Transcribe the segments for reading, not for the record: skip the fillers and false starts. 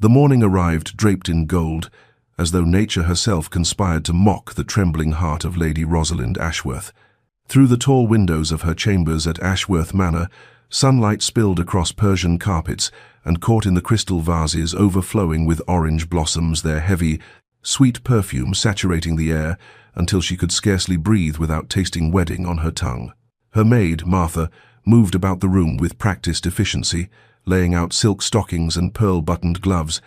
The morning arrived draped in gold, as though nature herself conspired to mock the trembling heart of Lady Rosalind Ashworth. Through the tall windows of her chambers at Ashworth Manor, sunlight spilled across Persian carpets and caught in the crystal vases overflowing with orange blossoms, their heavy, sweet perfume saturating the air until she could scarcely breathe without tasting wedding on her tongue. Her maid, Martha, moved about the room with practiced efficiency, laying out silk stockings and pearl-buttoned gloves,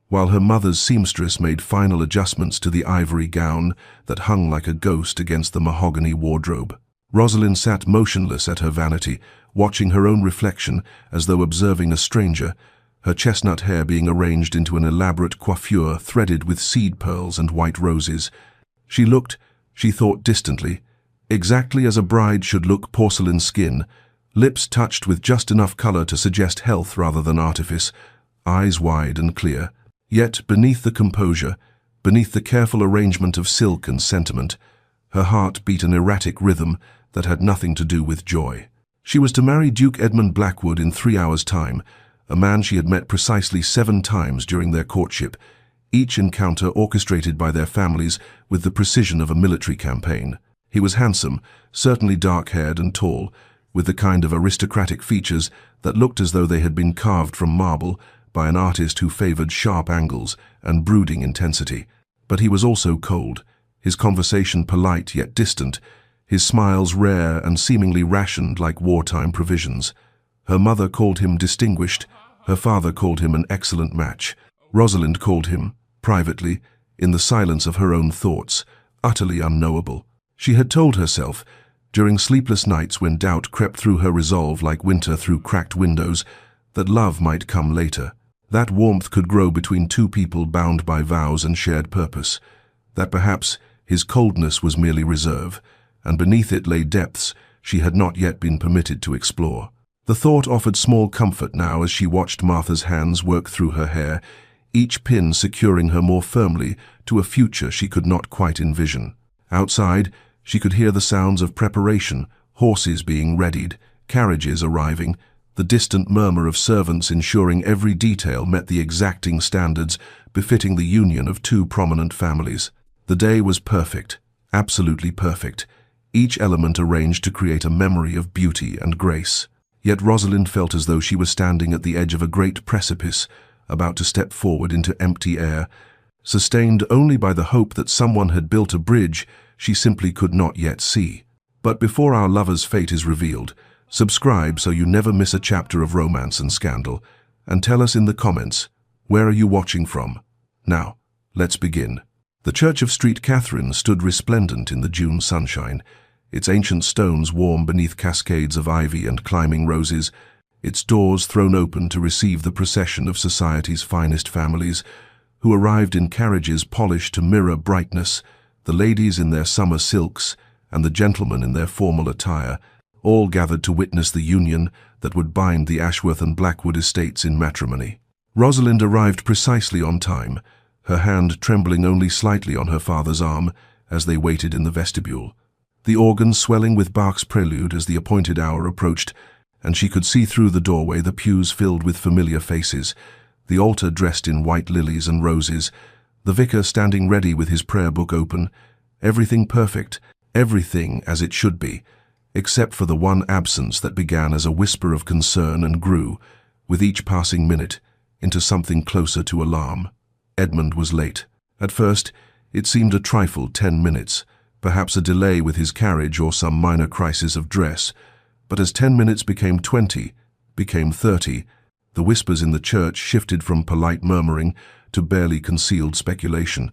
while her mother's seamstress made final adjustments to the ivory gown that hung like a ghost against the mahogany wardrobe. Rosalind sat motionless at her vanity, watching her own reflection as though observing a stranger, her chestnut hair being arranged into an elaborate coiffure threaded with seed pearls and white roses. She looked, she thought distantly, exactly as a bride should look, porcelain skin, lips touched with just enough color to suggest health rather than artifice, eyes wide and clear. Yet beneath the composure, beneath the careful arrangement of silk and sentiment, her heart beat an erratic rhythm that had nothing to do with joy. She was to marry Duke Edmund Blackwood in 3 hours' time, a man she had met precisely 7 times during their courtship, each encounter orchestrated by their families with the precision of a military campaign. He was handsome, certainly dark-haired and tall, with the kind of aristocratic features that looked as though they had been carved from marble by an artist who favored sharp angles and brooding intensity. But he was also cold, his conversation polite yet distant, his smiles rare and seemingly rationed like wartime provisions. Her mother called him distinguished, her father called him an excellent match. Rosalind called him, privately, in the silence of her own thoughts, utterly unknowable. She had told herself, during sleepless nights when doubt crept through her resolve like winter through cracked windows, that love might come later. That warmth could grow between 2 people bound by vows and shared purpose. That perhaps his coldness was merely reserve, and beneath it lay depths she had not yet been permitted to explore. The thought offered small comfort now as she watched Martha's hands work through her hair, each pin securing her more firmly to a future she could not quite envision. Outside, she could hear the sounds of preparation, horses being readied, carriages arriving, the distant murmur of servants ensuring every detail met the exacting standards befitting the union of 2 prominent families. The day was perfect, absolutely perfect, each element arranged to create a memory of beauty and grace. Yet Rosalind felt as though she was standing at the edge of a great precipice, about to step forward into empty air. Sustained only by the hope that someone had built a bridge she simply could not yet see. But before our lover's fate is revealed, subscribe so you never miss a chapter of romance and scandal, and tell us in the comments, where are you watching from? Now, let's begin. The Church of St. Catherine stood resplendent in the June sunshine, its ancient stones warm beneath cascades of ivy and climbing roses, its doors thrown open to receive the procession of society's finest families, who arrived in carriages polished to mirror brightness, the ladies in their summer silks and the gentlemen in their formal attire, all gathered to witness the union that would bind the Ashworth and Blackwood estates in matrimony. Rosalind arrived precisely on time, her hand trembling only slightly on her father's arm as they waited in the vestibule. The organ swelling with Bach's prelude as the appointed hour approached, and she could see through the doorway the pews filled with familiar faces, the altar dressed in white lilies and roses, the vicar standing ready with his prayer book open, everything perfect, everything as it should be, except for the one absence that began as a whisper of concern and grew, with each passing minute, into something closer to alarm. Edmund was late. At first, it seemed a trifle, 10 minutes, perhaps a delay with his carriage or some minor crisis of dress, but as 10 minutes became 20, became 30, the whispers in the church shifted from polite murmuring to barely concealed speculation,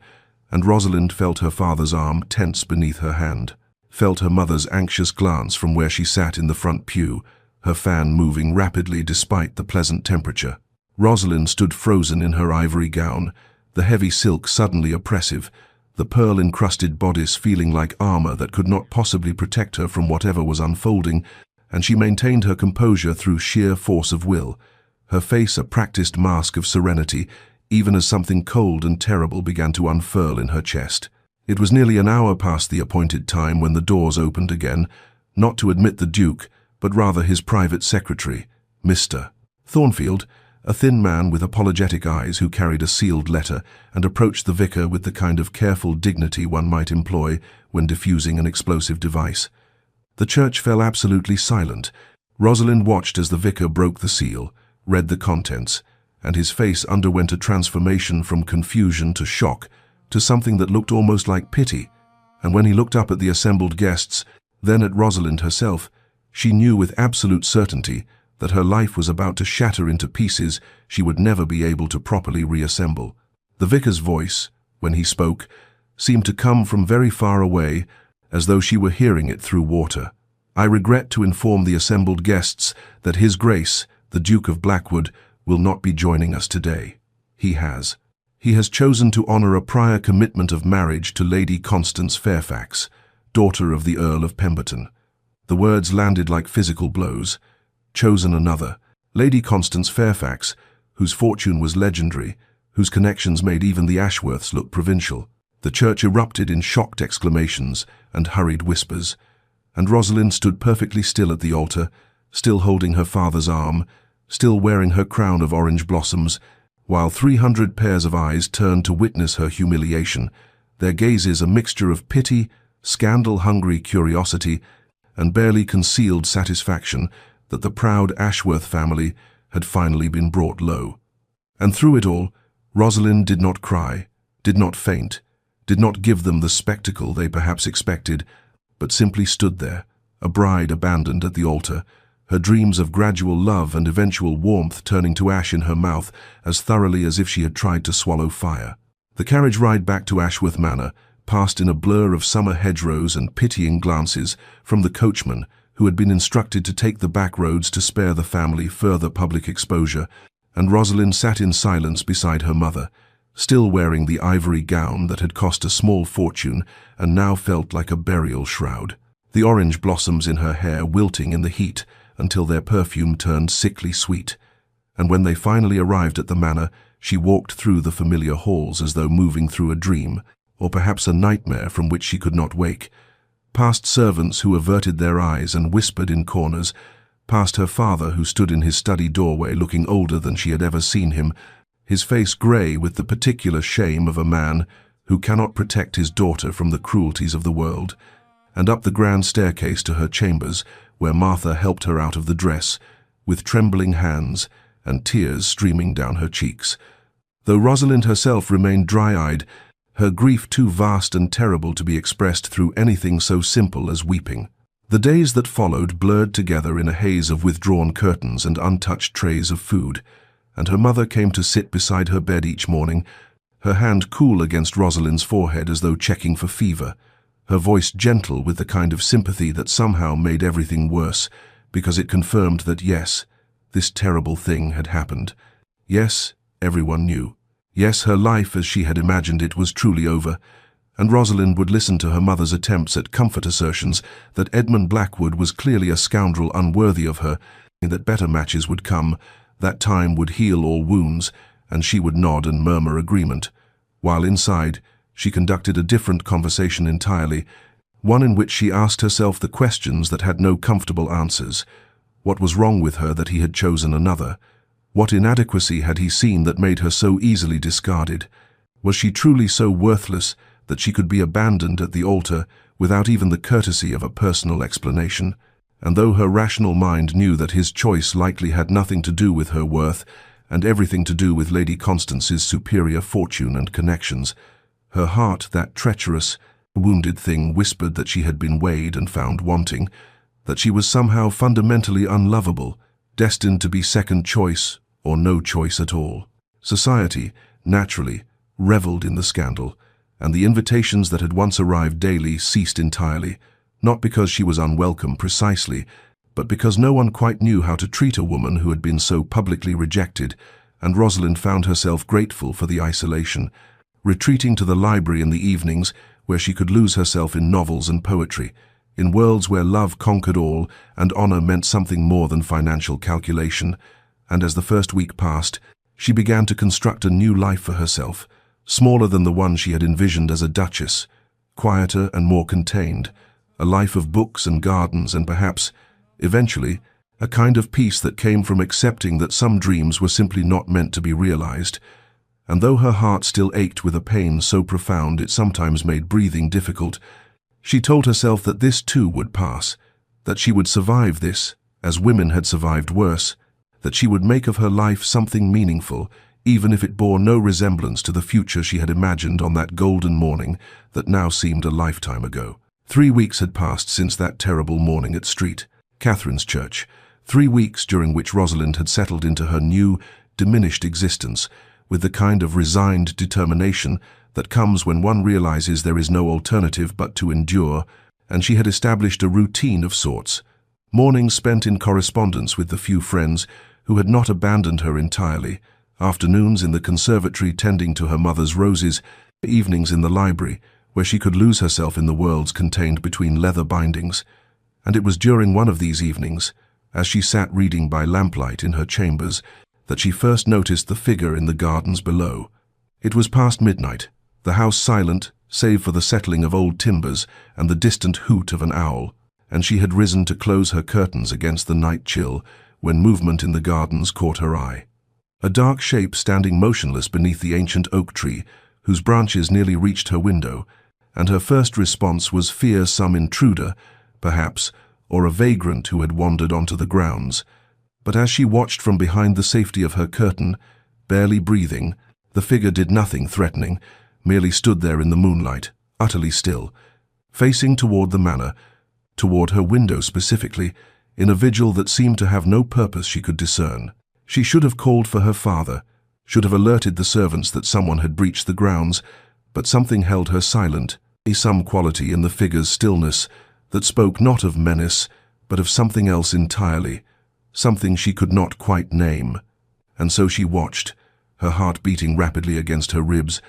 and Rosalind felt her father's arm tense beneath her hand, felt her mother's anxious glance from where she sat in the front pew, her fan moving rapidly despite the pleasant temperature. Rosalind stood frozen in her ivory gown, the heavy silk suddenly oppressive, the pearl-encrusted bodice feeling like armor that could not possibly protect her from whatever was unfolding, and she maintained her composure through sheer force of will, her face a practiced mask of serenity, even as something cold and terrible began to unfurl in her chest. It was nearly an hour past the appointed time when the doors opened again, not to admit the Duke, but rather his private secretary, Mr. Thornfield, a thin man with apologetic eyes who carried a sealed letter and approached the vicar with the kind of careful dignity one might employ when diffusing an explosive device. The church fell absolutely silent. Rosalind watched as the vicar broke the seal, read the contents, and his face underwent a transformation from confusion to shock to something that looked almost like pity. And when he looked up at the assembled guests, then at Rosalind herself, she knew with absolute certainty that her life was about to shatter into pieces she would never be able to properly reassemble. The vicar's voice, when he spoke, seemed to come from very far away, as though she were hearing it through water. "I regret to inform the assembled guests that His Grace, the Duke of Blackwood, will not be joining us today. He has chosen to honor a prior commitment of marriage to Lady Constance Fairfax, daughter of the Earl of Pemberton." The words landed like physical blows. Chosen another, Lady Constance Fairfax, whose fortune was legendary, whose connections made even the Ashworths look provincial. The church erupted in shocked exclamations and hurried whispers, and Rosalind stood perfectly still at the altar, still holding her father's arm, still wearing her crown of orange blossoms, while 300 pairs of eyes turned to witness her humiliation, their gazes a mixture of pity, scandal-hungry curiosity, and barely concealed satisfaction that the proud Ashworth family had finally been brought low. And through it all, Rosalind did not cry, did not faint, did not give them the spectacle they perhaps expected, but simply stood there, a bride abandoned at the altar, her dreams of gradual love and eventual warmth turning to ash in her mouth as thoroughly as if she had tried to swallow fire. The carriage ride back to Ashworth Manor passed in a blur of summer hedgerows and pitying glances from the coachman, who had been instructed to take the back roads to spare the family further public exposure, and Rosalind sat in silence beside her mother, still wearing the ivory gown that had cost a small fortune and now felt like a burial shroud, the orange blossoms in her hair wilting in the heat until their perfume turned sickly sweet. And when they finally arrived at the manor, she walked through the familiar halls as though moving through a dream, or perhaps a nightmare from which she could not wake, past servants who averted their eyes and whispered in corners, past her father who stood in his study doorway looking older than she had ever seen him, his face grey with the particular shame of a man who cannot protect his daughter from the cruelties of the world, and up the grand staircase to her chambers, where Martha helped her out of the dress, with trembling hands and tears streaming down her cheeks. Though Rosalind herself remained dry-eyed, her grief too vast and terrible to be expressed through anything so simple as weeping. The days that followed blurred together in a haze of withdrawn curtains and untouched trays of food, and her mother came to sit beside her bed each morning, her hand cool against Rosalind's forehead as though checking for fever, her voice gentle with the kind of sympathy that somehow made everything worse, because it confirmed that yes, this terrible thing had happened. Yes, everyone knew. Yes, her life as she had imagined it was truly over, and Rosalind would listen to her mother's attempts at comfort assertions that Edmund Blackwood was clearly a scoundrel unworthy of her, that better matches would come, that time would heal all wounds, and she would nod and murmur agreement, while inside she conducted a different conversation entirely, one in which she asked herself the questions that had no comfortable answers. What was wrong with her that he had chosen another? What inadequacy had he seen that made her so easily discarded? Was she truly so worthless that she could be abandoned at the altar without even the courtesy of a personal explanation? And though her rational mind knew that his choice likely had nothing to do with her worth and everything to do with Lady Constance's superior fortune and connections, her heart, that treacherous, wounded thing, whispered that she had been weighed and found wanting, that she was somehow fundamentally unlovable, destined to be second choice or no choice at all. Society, naturally, revelled in the scandal, and the invitations that had once arrived daily ceased entirely, not because she was unwelcome precisely, but because no one quite knew how to treat a woman who had been so publicly rejected, and Rosalind found herself grateful for the isolation, retreating to the library in the evenings where she could lose herself in novels and poetry, in worlds where love conquered all and honor meant something more than financial calculation. And as the first week passed, she began to construct a new life for herself, smaller than the one she had envisioned as a duchess, quieter and more contained, a life of books and gardens and perhaps, eventually, a kind of peace that came from accepting that some dreams were simply not meant to be realized. And though her heart still ached with a pain so profound it sometimes made breathing difficult, she told herself that this too would pass, that she would survive this, as women had survived worse, that she would make of her life something meaningful, even if it bore no resemblance to the future she had imagined on that golden morning that now seemed a lifetime ago. 3 weeks had passed since that terrible morning at St. Catherine's Church, 3 weeks during which Rosalind had settled into her new, diminished existence, with the kind of resigned determination that comes when one realizes there is no alternative but to endure, and she had established a routine of sorts. Mornings spent in correspondence with the few friends who had not abandoned her entirely, afternoons in the conservatory tending to her mother's roses, evenings in the library, where she could lose herself in the worlds contained between leather bindings. And it was during one of these evenings, as she sat reading by lamplight in her chambers, that she first noticed the figure in the gardens below. It was past midnight, the house silent, save for the settling of old timbers and the distant hoot of an owl, and she had risen to close her curtains against the night chill when movement in the gardens caught her eye. A dark shape standing motionless beneath the ancient oak tree, whose branches nearly reached her window, and her first response was fear some intruder, perhaps, or a vagrant who had wandered onto the grounds. But as she watched from behind the safety of her curtain, barely breathing, the figure did nothing threatening, merely stood there in the moonlight, utterly still, facing toward the manor, toward her window specifically, in a vigil that seemed to have no purpose she could discern. She should have called for her father, should have alerted the servants that someone had breached the grounds, but something held her silent, some quality in the figure's stillness that spoke not of menace, but of something else entirely, something she could not quite name. And so she watched, her heart beating rapidly against her ribs,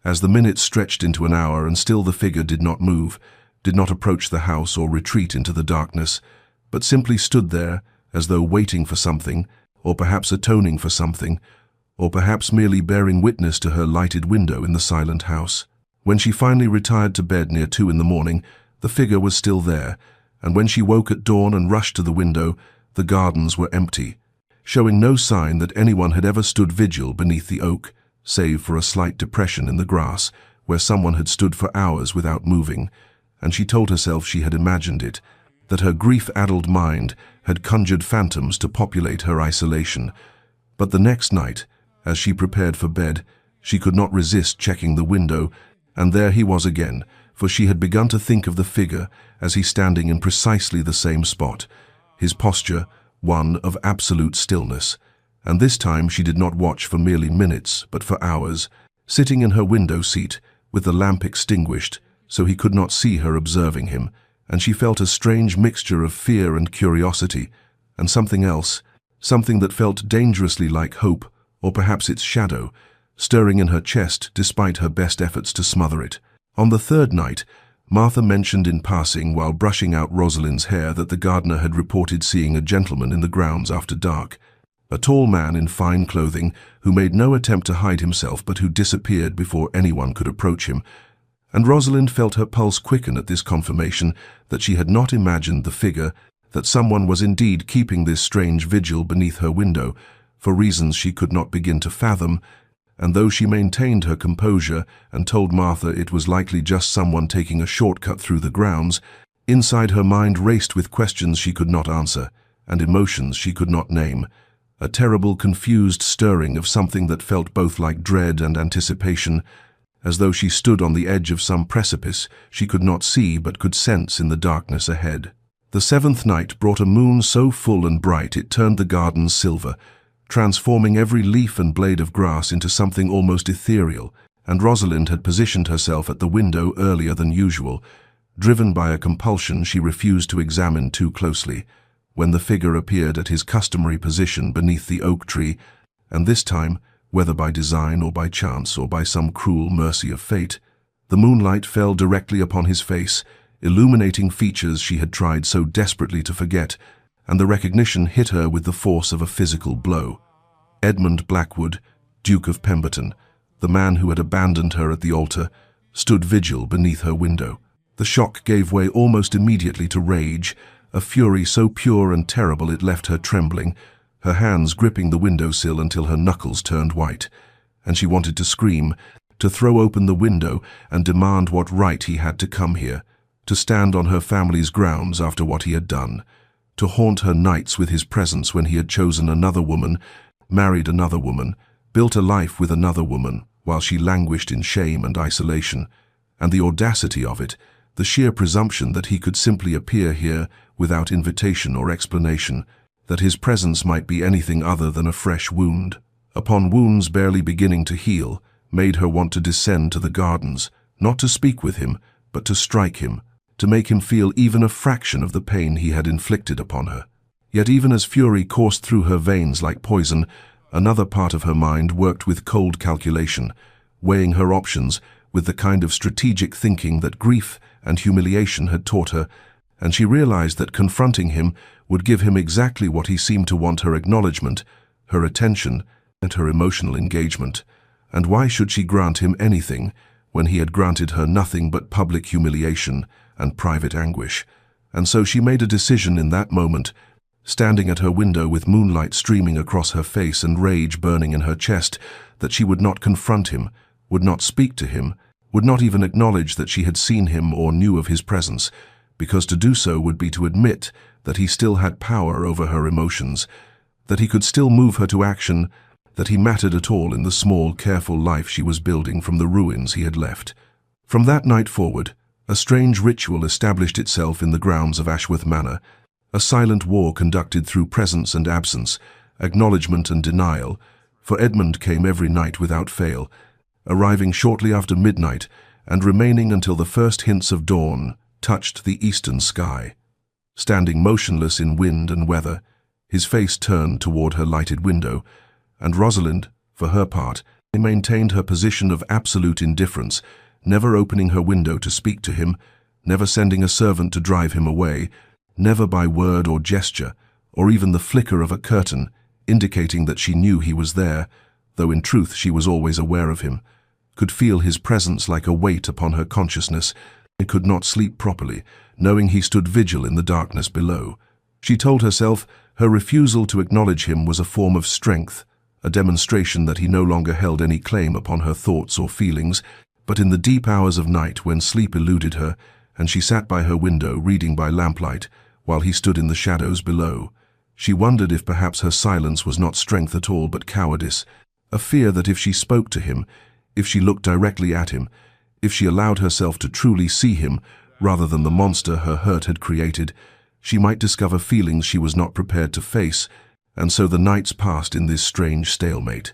as the minutes stretched into an hour and still the figure did not move, did not approach the house or retreat into the darkness, but simply stood there as though waiting for something, or perhaps atoning for something, or perhaps merely bearing witness to her lighted window in the silent house. When she finally retired to bed near 2 in the morning, the figure was still there, and when she woke at dawn and rushed to the window, the gardens were empty, showing no sign that anyone had ever stood vigil beneath the oak, save for a slight depression in the grass, where someone had stood for hours without moving, and she told herself she had imagined it, that her grief-addled mind had conjured phantoms to populate her isolation. But the next night, as she prepared for bed, she could not resist checking the window, and there he was again, for she had begun to think of the figure as he standing in precisely the same spot, his posture one of absolute stillness. And this time she did not watch for merely minutes, but for hours, sitting in her window seat, with the lamp extinguished, so he could not see her observing him, and she felt a strange mixture of fear and curiosity, and something else, something that felt dangerously like hope, or perhaps its shadow, stirring in her chest despite her best efforts to smother it. On the third night, Martha mentioned in passing while brushing out Rosalind's hair that the gardener had reported seeing a gentleman in the grounds after dark, a tall man in fine clothing who made no attempt to hide himself but who disappeared before anyone could approach him, and Rosalind felt her pulse quicken at this confirmation that she had not imagined the figure, that someone was indeed keeping this strange vigil beneath her window, for reasons she could not begin to fathom, and though she maintained her composure and told Martha it was likely just someone taking a shortcut through the grounds, inside her mind raced with questions she could not answer, and emotions she could not name, a terrible confused stirring of something that felt both like dread and anticipation, as though she stood on the edge of some precipice she could not see but could sense in the darkness ahead. The seventh night brought a moon so full and bright it turned the gardens silver, transforming every leaf and blade of grass into something almost ethereal, and Rosalind had positioned herself at the window earlier than usual, driven by a compulsion she refused to examine too closely, when the figure appeared at his customary position beneath the oak tree, and this time, whether by design or by chance or by some cruel mercy of fate, the moonlight fell directly upon his face, illuminating features she had tried so desperately to forget, and the recognition hit her with the force of a physical blow. Edmund Blackwood, Duke of Pemberton, the man who had abandoned her at the altar, stood vigil beneath her window. The shock gave way almost immediately to rage, a fury so pure and terrible it left her trembling, her hands gripping the windowsill until her knuckles turned white. And she wanted to scream, to throw open the window and demand what right he had to come here, to stand on her family's grounds after what he had done, to haunt her nights with his presence when he had chosen another woman, married another woman, built a life with another woman, while she languished in shame and isolation. And the audacity of it, the sheer presumption that he could simply appear here without invitation or explanation, that his presence might be anything other than a fresh wound, upon wounds barely beginning to heal, made her want to descend to the gardens, not to speak with him, but to strike him, to make him feel even a fraction of the pain he had inflicted upon her. Yet even as fury coursed through her veins like poison, another part of her mind worked with cold calculation, weighing her options with the kind of strategic thinking that grief and humiliation had taught her, and she realized that confronting him would give him exactly what he seemed to want: her acknowledgement, her attention, and her emotional engagement. And why should she grant him anything when he had granted her nothing but public humiliation and private anguish? And so she made a decision in that moment, standing at her window with moonlight streaming across her face and rage burning in her chest, that she would not confront him, would not speak to him, would not even acknowledge that she had seen him or knew of his presence, because to do so would be to admit that he still had power over her emotions, that he could still move her to action, that he mattered at all in the small, careful life she was building from the ruins he had left. From that night forward, a strange ritual established itself in the grounds of Ashworth Manor, a silent war conducted through presence and absence, acknowledgement and denial, for Edmund came every night without fail, arriving shortly after midnight and remaining until the first hints of dawn touched the eastern sky. Standing motionless in wind and weather, his face turned toward her lighted window, and Rosalind, for her part, maintained her position of absolute indifference, never opening her window to speak to him, never sending a servant to drive him away, never by word or gesture, or even the flicker of a curtain, indicating that she knew he was there, though in truth she was always aware of him, could feel his presence like a weight upon her consciousness, and could not sleep properly, knowing he stood vigil in the darkness below. She told herself her refusal to acknowledge him was a form of strength, a demonstration that he no longer held any claim upon her thoughts or feelings, but in the deep hours of night when sleep eluded her, and she sat by her window reading by lamplight, while he stood in the shadows below, she wondered if perhaps her silence was not strength at all but cowardice, a fear that if she spoke to him, if she looked directly at him, if she allowed herself to truly see him rather than the monster her hurt had created, she might discover feelings she was not prepared to face, and so the nights passed in this strange stalemate,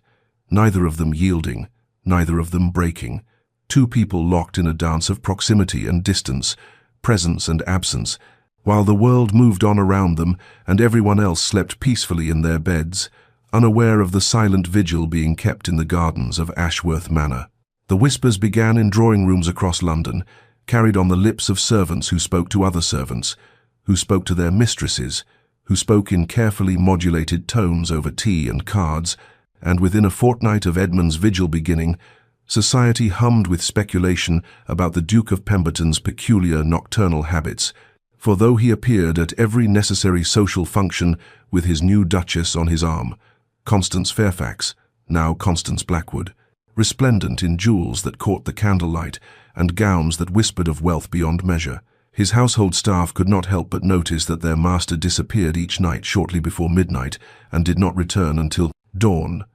neither of them yielding, neither of them breaking, two people locked in a dance of proximity and distance, presence and absence, while the world moved on around them and everyone else slept peacefully in their beds, unaware of the silent vigil being kept in the gardens of Ashworth Manor. The whispers began in drawing rooms across London, carried on the lips of servants who spoke to other servants, who spoke to their mistresses, who spoke in carefully modulated tones over tea and cards, and within a fortnight of Edmund's vigil beginning, society hummed with speculation about the Duke of Pemberton's peculiar nocturnal habits, for though he appeared at every necessary social function with his new Duchess on his arm, Constance Fairfax, now Constance Blackwood, resplendent in jewels that caught the candlelight and gowns that whispered of wealth beyond measure, his household staff could not help but notice that their master disappeared each night shortly before midnight and did not return until dawn.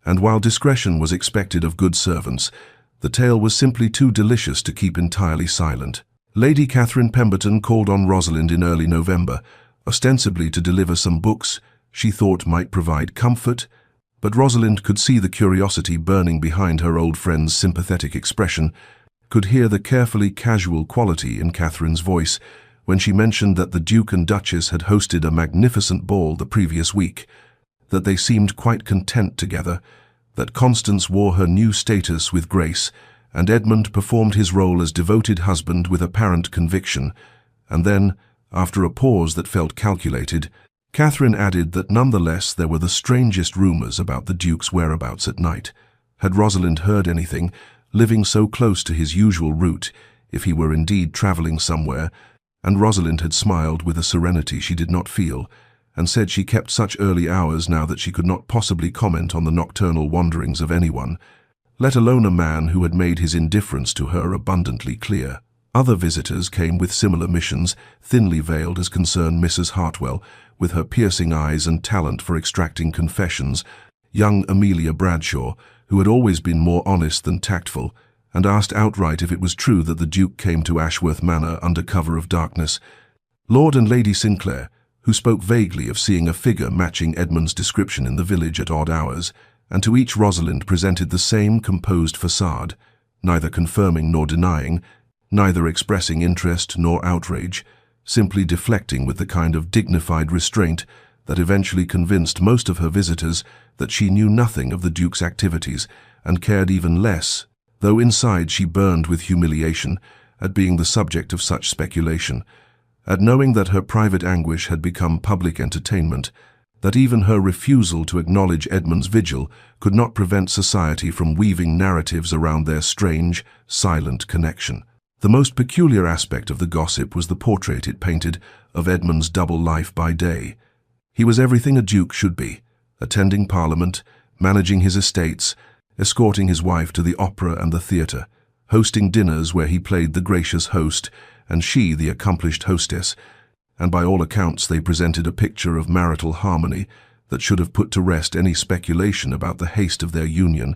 And while discretion was expected of good servants, the tale was simply too delicious to keep entirely silent. Lady Catherine Pemberton called on Rosalind in early November, ostensibly to deliver some books she thought might provide comfort, but Rosalind could see the curiosity burning behind her old friend's sympathetic expression, could hear the carefully casual quality in Catherine's voice when she mentioned that the Duke and Duchess had hosted a magnificent ball the previous week, that they seemed quite content together, that Constance wore her new status with grace, and Edmund performed his role as devoted husband with apparent conviction, and then, after a pause that felt calculated, Catherine added that nonetheless there were the strangest rumours about the Duke's whereabouts at night. Had Rosalind heard anything, living so close to his usual route, if he were indeed travelling somewhere, And Rosalind had smiled with a serenity she did not feel, and said she kept such early hours now that she could not possibly comment on the nocturnal wanderings of anyone, let alone a man who had made his indifference to her abundantly clear. Other visitors came with similar missions, thinly veiled as concerned Mrs. Hartwell, with her piercing eyes and talent for extracting confessions, young Amelia Bradshaw, who had always been more honest than tactful, and asked outright if it was true that the Duke came to Ashworth Manor under cover of darkness. Lord and Lady Sinclair, who spoke vaguely of seeing a figure matching Edmund's description in the village at odd hours, and to each Rosalind presented the same composed facade, neither confirming nor denying, neither expressing interest nor outrage, simply deflecting with the kind of dignified restraint that eventually convinced most of her visitors that she knew nothing of the Duke's activities and cared even less, though inside she burned with humiliation at being the subject of such speculation, at knowing that her private anguish had become public entertainment, that even her refusal to acknowledge Edmund's vigil could not prevent society from weaving narratives around their strange, silent connection. The most peculiar aspect of the gossip was the portrait it painted of Edmund's double life by day. He was everything a duke should be, attending Parliament, managing his estates, escorting his wife to the opera and the theatre, hosting dinners where he played the gracious host and she the accomplished hostess, and by all accounts they presented a picture of marital harmony that should have put to rest any speculation about the haste of their union.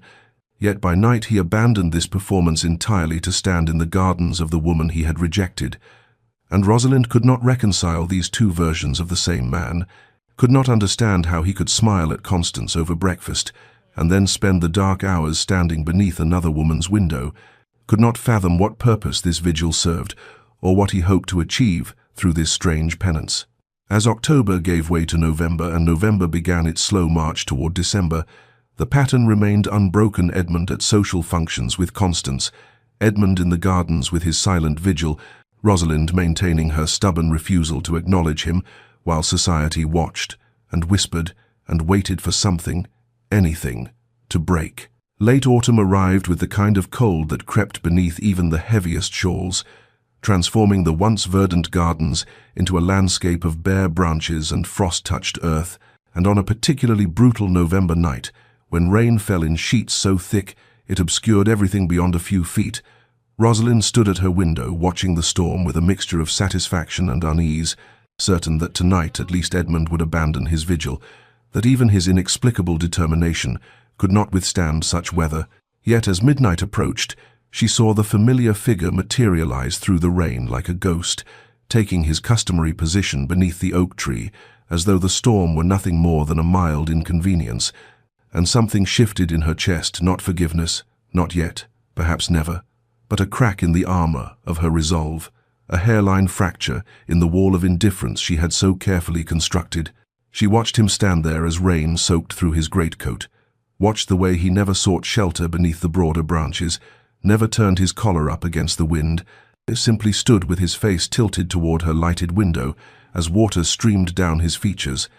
Yet by night he abandoned this performance entirely to stand in the gardens of the woman he had rejected, and Rosalind could not reconcile these two versions of the same man, could not understand how he could smile at Constance over breakfast and then spend the dark hours standing beneath another woman's window, could not fathom what purpose this vigil served or what he hoped to achieve through this strange penance. As October gave way to November and November began its slow march toward December, the pattern remained unbroken: Edmund at social functions with Constance, Edmund in the gardens with his silent vigil, Rosalind maintaining her stubborn refusal to acknowledge him, while society watched and whispered and waited for something, anything, to break. Late autumn arrived with the kind of cold that crept beneath even the heaviest shawls, transforming the once verdant gardens into a landscape of bare branches and frost-touched earth, and on a particularly brutal November night, when rain fell in sheets so thick it obscured everything beyond a few feet, Rosalind stood at her window watching the storm with a mixture of satisfaction and unease, certain that tonight at least Edmund would abandon his vigil, that even his inexplicable determination could not withstand such weather. Yet as midnight approached, she saw the familiar figure materialize through the rain like a ghost, taking his customary position beneath the oak tree, as though the storm were nothing more than a mild inconvenience. And something shifted in her chest, not forgiveness, not yet, perhaps never, but a crack in the armor of her resolve, a hairline fracture in the wall of indifference she had so carefully constructed. She watched him stand there as rain soaked through his greatcoat, watched the way he never sought shelter beneath the broader branches, never turned his collar up against the wind, simply stood with his face tilted toward her lighted window as water streamed down his features,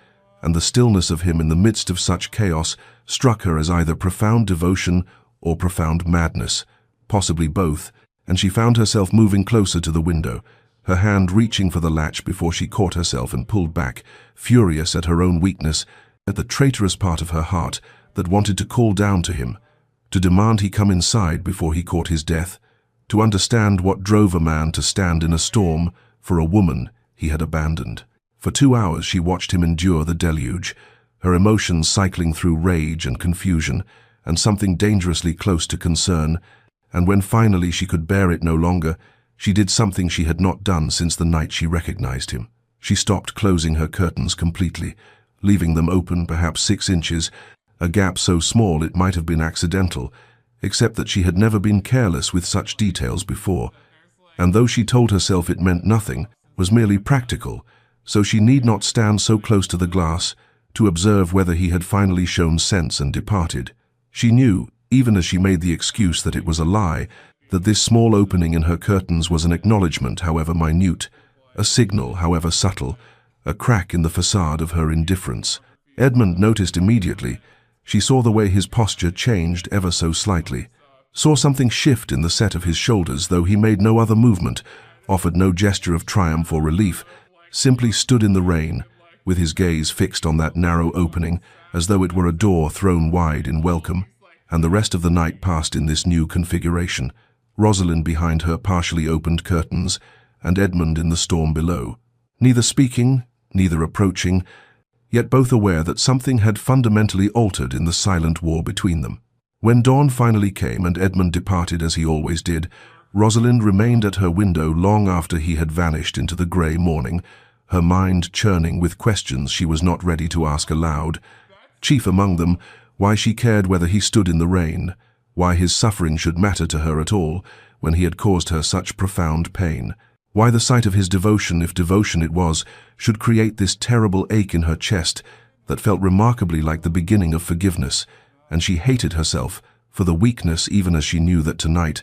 and the stillness of him in the midst of such chaos struck her as either profound devotion or profound madness, possibly both, and she found herself moving closer to the window, her hand reaching for the latch before she caught herself and pulled back, furious at her own weakness, at the traitorous part of her heart that wanted to call down to him, to demand he come inside before he caught his death, to understand what drove a man to stand in a storm for a woman he had abandoned. For 2 hours she watched him endure the deluge, her emotions cycling through rage and confusion, and something dangerously close to concern, and when finally she could bear it no longer, she did something she had not done since the night she recognized him. She stopped closing her curtains completely, leaving them open perhaps 6 inches, a gap so small it might have been accidental, except that she had never been careless with such details before, and though she told herself it meant nothing, was merely practical, so she need not stand so close to the glass to observe whether he had finally shown sense and departed. She knew, even as she made the excuse that it was a lie, that this small opening in her curtains was an acknowledgement, however minute, a signal, however subtle, a crack in the facade of her indifference. Edmund noticed immediately. She saw the way his posture changed ever so slightly, saw something shift in the set of his shoulders, though he made no other movement, offered no gesture of triumph or relief, simply stood in the rain, with his gaze fixed on that narrow opening, as though it were a door thrown wide in welcome. And the rest of the night passed in this new configuration, Rosalind behind her partially opened curtains, and Edmund in the storm below, neither speaking, neither approaching, yet both aware that something had fundamentally altered in the silent war between them. When dawn finally came and Edmund departed as he always did, Rosalind remained at her window long after he had vanished into the grey morning, her mind churning with questions she was not ready to ask aloud. Chief among them, why she cared whether he stood in the rain, why his suffering should matter to her at all when he had caused her such profound pain, why the sight of his devotion, if devotion it was, should create this terrible ache in her chest that felt remarkably like the beginning of forgiveness, and she hated herself for the weakness even as she knew that tonight,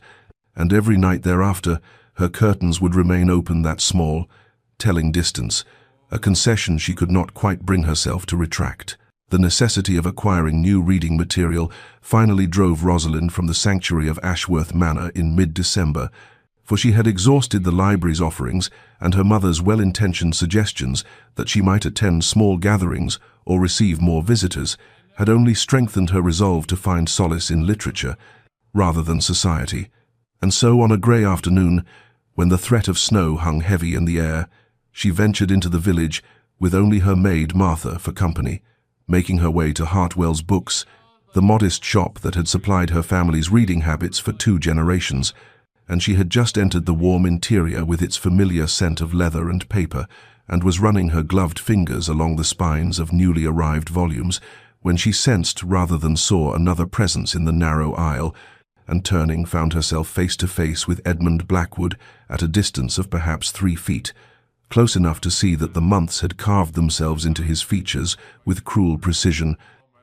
and every night thereafter, her curtains would remain open that small, telling distance, a concession she could not quite bring herself to retract. The necessity of acquiring new reading material finally drove Rosalind from the sanctuary of Ashworth Manor in mid-December, for she had exhausted the library's offerings, and her mother's well-intentioned suggestions that she might attend small gatherings or receive more visitors had only strengthened her resolve to find solace in literature rather than society. And so on a grey afternoon, when the threat of snow hung heavy in the air, she ventured into the village with only her maid Martha for company, making her way to Hartwell's Books, the modest shop that had supplied her family's reading habits for 2 generations, and she had just entered the warm interior with its familiar scent of leather and paper, and was running her gloved fingers along the spines of newly arrived volumes, when she sensed rather than saw another presence in the narrow aisle, and turning found herself face to face with Edmund Blackwood at a distance of perhaps 3 feet, close enough to see that the months had carved themselves into his features with cruel precision,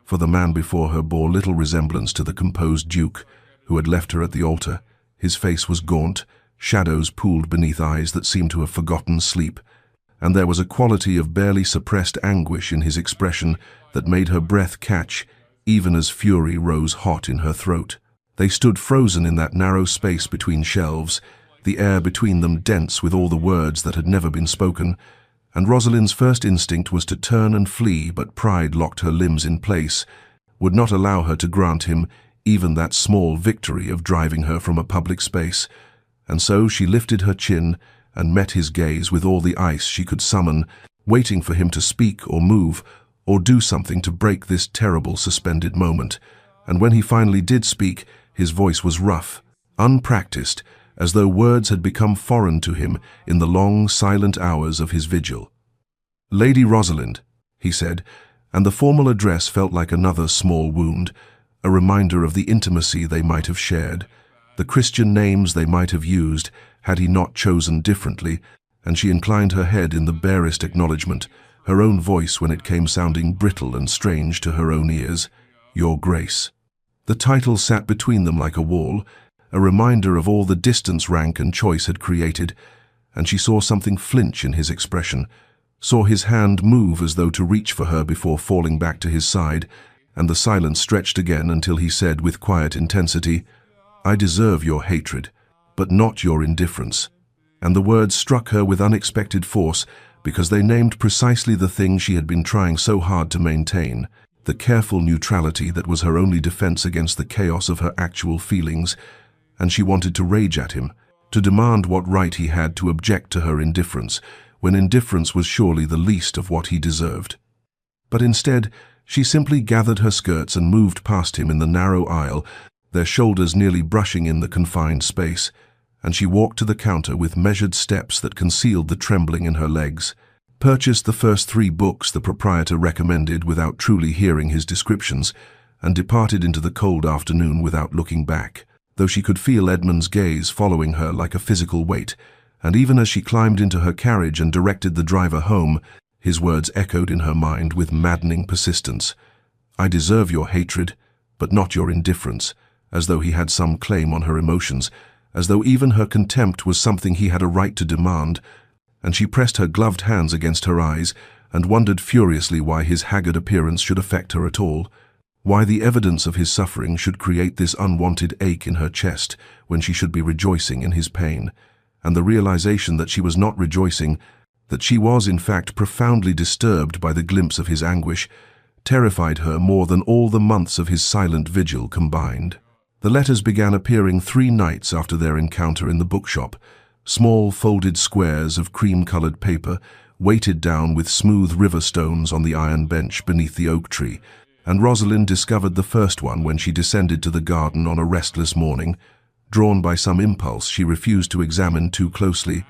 for the man before her bore little resemblance to the composed Duke who had left her at the altar. His face was gaunt, shadows pooled beneath eyes that seemed to have forgotten sleep, and there was a quality of barely suppressed anguish in his expression that made her breath catch, even as fury rose hot in her throat. They stood frozen in that narrow space between shelves, the air between them dense with all the words that had never been spoken, and Rosalind's first instinct was to turn and flee, but pride locked her limbs in place, would not allow her to grant him even that small victory of driving her from a public space, and so she lifted her chin and met his gaze with all the ice she could summon, waiting for him to speak or move or do something to break this terrible suspended moment. And when he finally did speak, his voice was rough, unpracticed, as though words had become foreign to him in the long, silent hours of his vigil. "Lady Rosalind," he said, and the formal address felt like another small wound, a reminder of the intimacy they might have shared, the Christian names they might have used had he not chosen differently, and she inclined her head in the barest acknowledgement, her own voice when it came sounding brittle and strange to her own ears. "Your Grace." The title sat between them like a wall, a reminder of all the distance rank and choice had created, and she saw something flinch in his expression, saw his hand move as though to reach for her before falling back to his side, and the silence stretched again until he said with quiet intensity, "I deserve your hatred, but not your indifference." And the words struck her with unexpected force because they named precisely the thing she had been trying so hard to maintain, the careful neutrality that was her only defense against the chaos of her actual feelings, and she wanted to rage at him, to demand what right he had to object to her indifference, when indifference was surely the least of what he deserved. But instead, she simply gathered her skirts and moved past him in the narrow aisle, their shoulders nearly brushing in the confined space, and she walked to the counter with measured steps that concealed the trembling in her legs, purchased the first 3 books the proprietor recommended without truly hearing his descriptions, and departed into the cold afternoon without looking back, though she could feel Edmund's gaze following her like a physical weight, and even as she climbed into her carriage and directed the driver home, his words echoed in her mind with maddening persistence. "I deserve your hatred, but not your indifference," as though he had some claim on her emotions, as though even her contempt was something he had a right to demand, and she pressed her gloved hands against her eyes and wondered furiously why his haggard appearance should affect her at all, why the evidence of his suffering should create this unwanted ache in her chest when she should be rejoicing in his pain, and the realization that she was not rejoicing, that she was in fact profoundly disturbed by the glimpse of his anguish, terrified her more than all the months of his silent vigil combined. The letters began appearing 3 nights after their encounter in the bookshop, small folded squares of cream-colored paper weighted down with smooth river stones on the iron bench beneath the oak tree, and Rosalind discovered the first one when she descended to the garden on a restless morning. Drawn by some impulse she refused to examine too closely,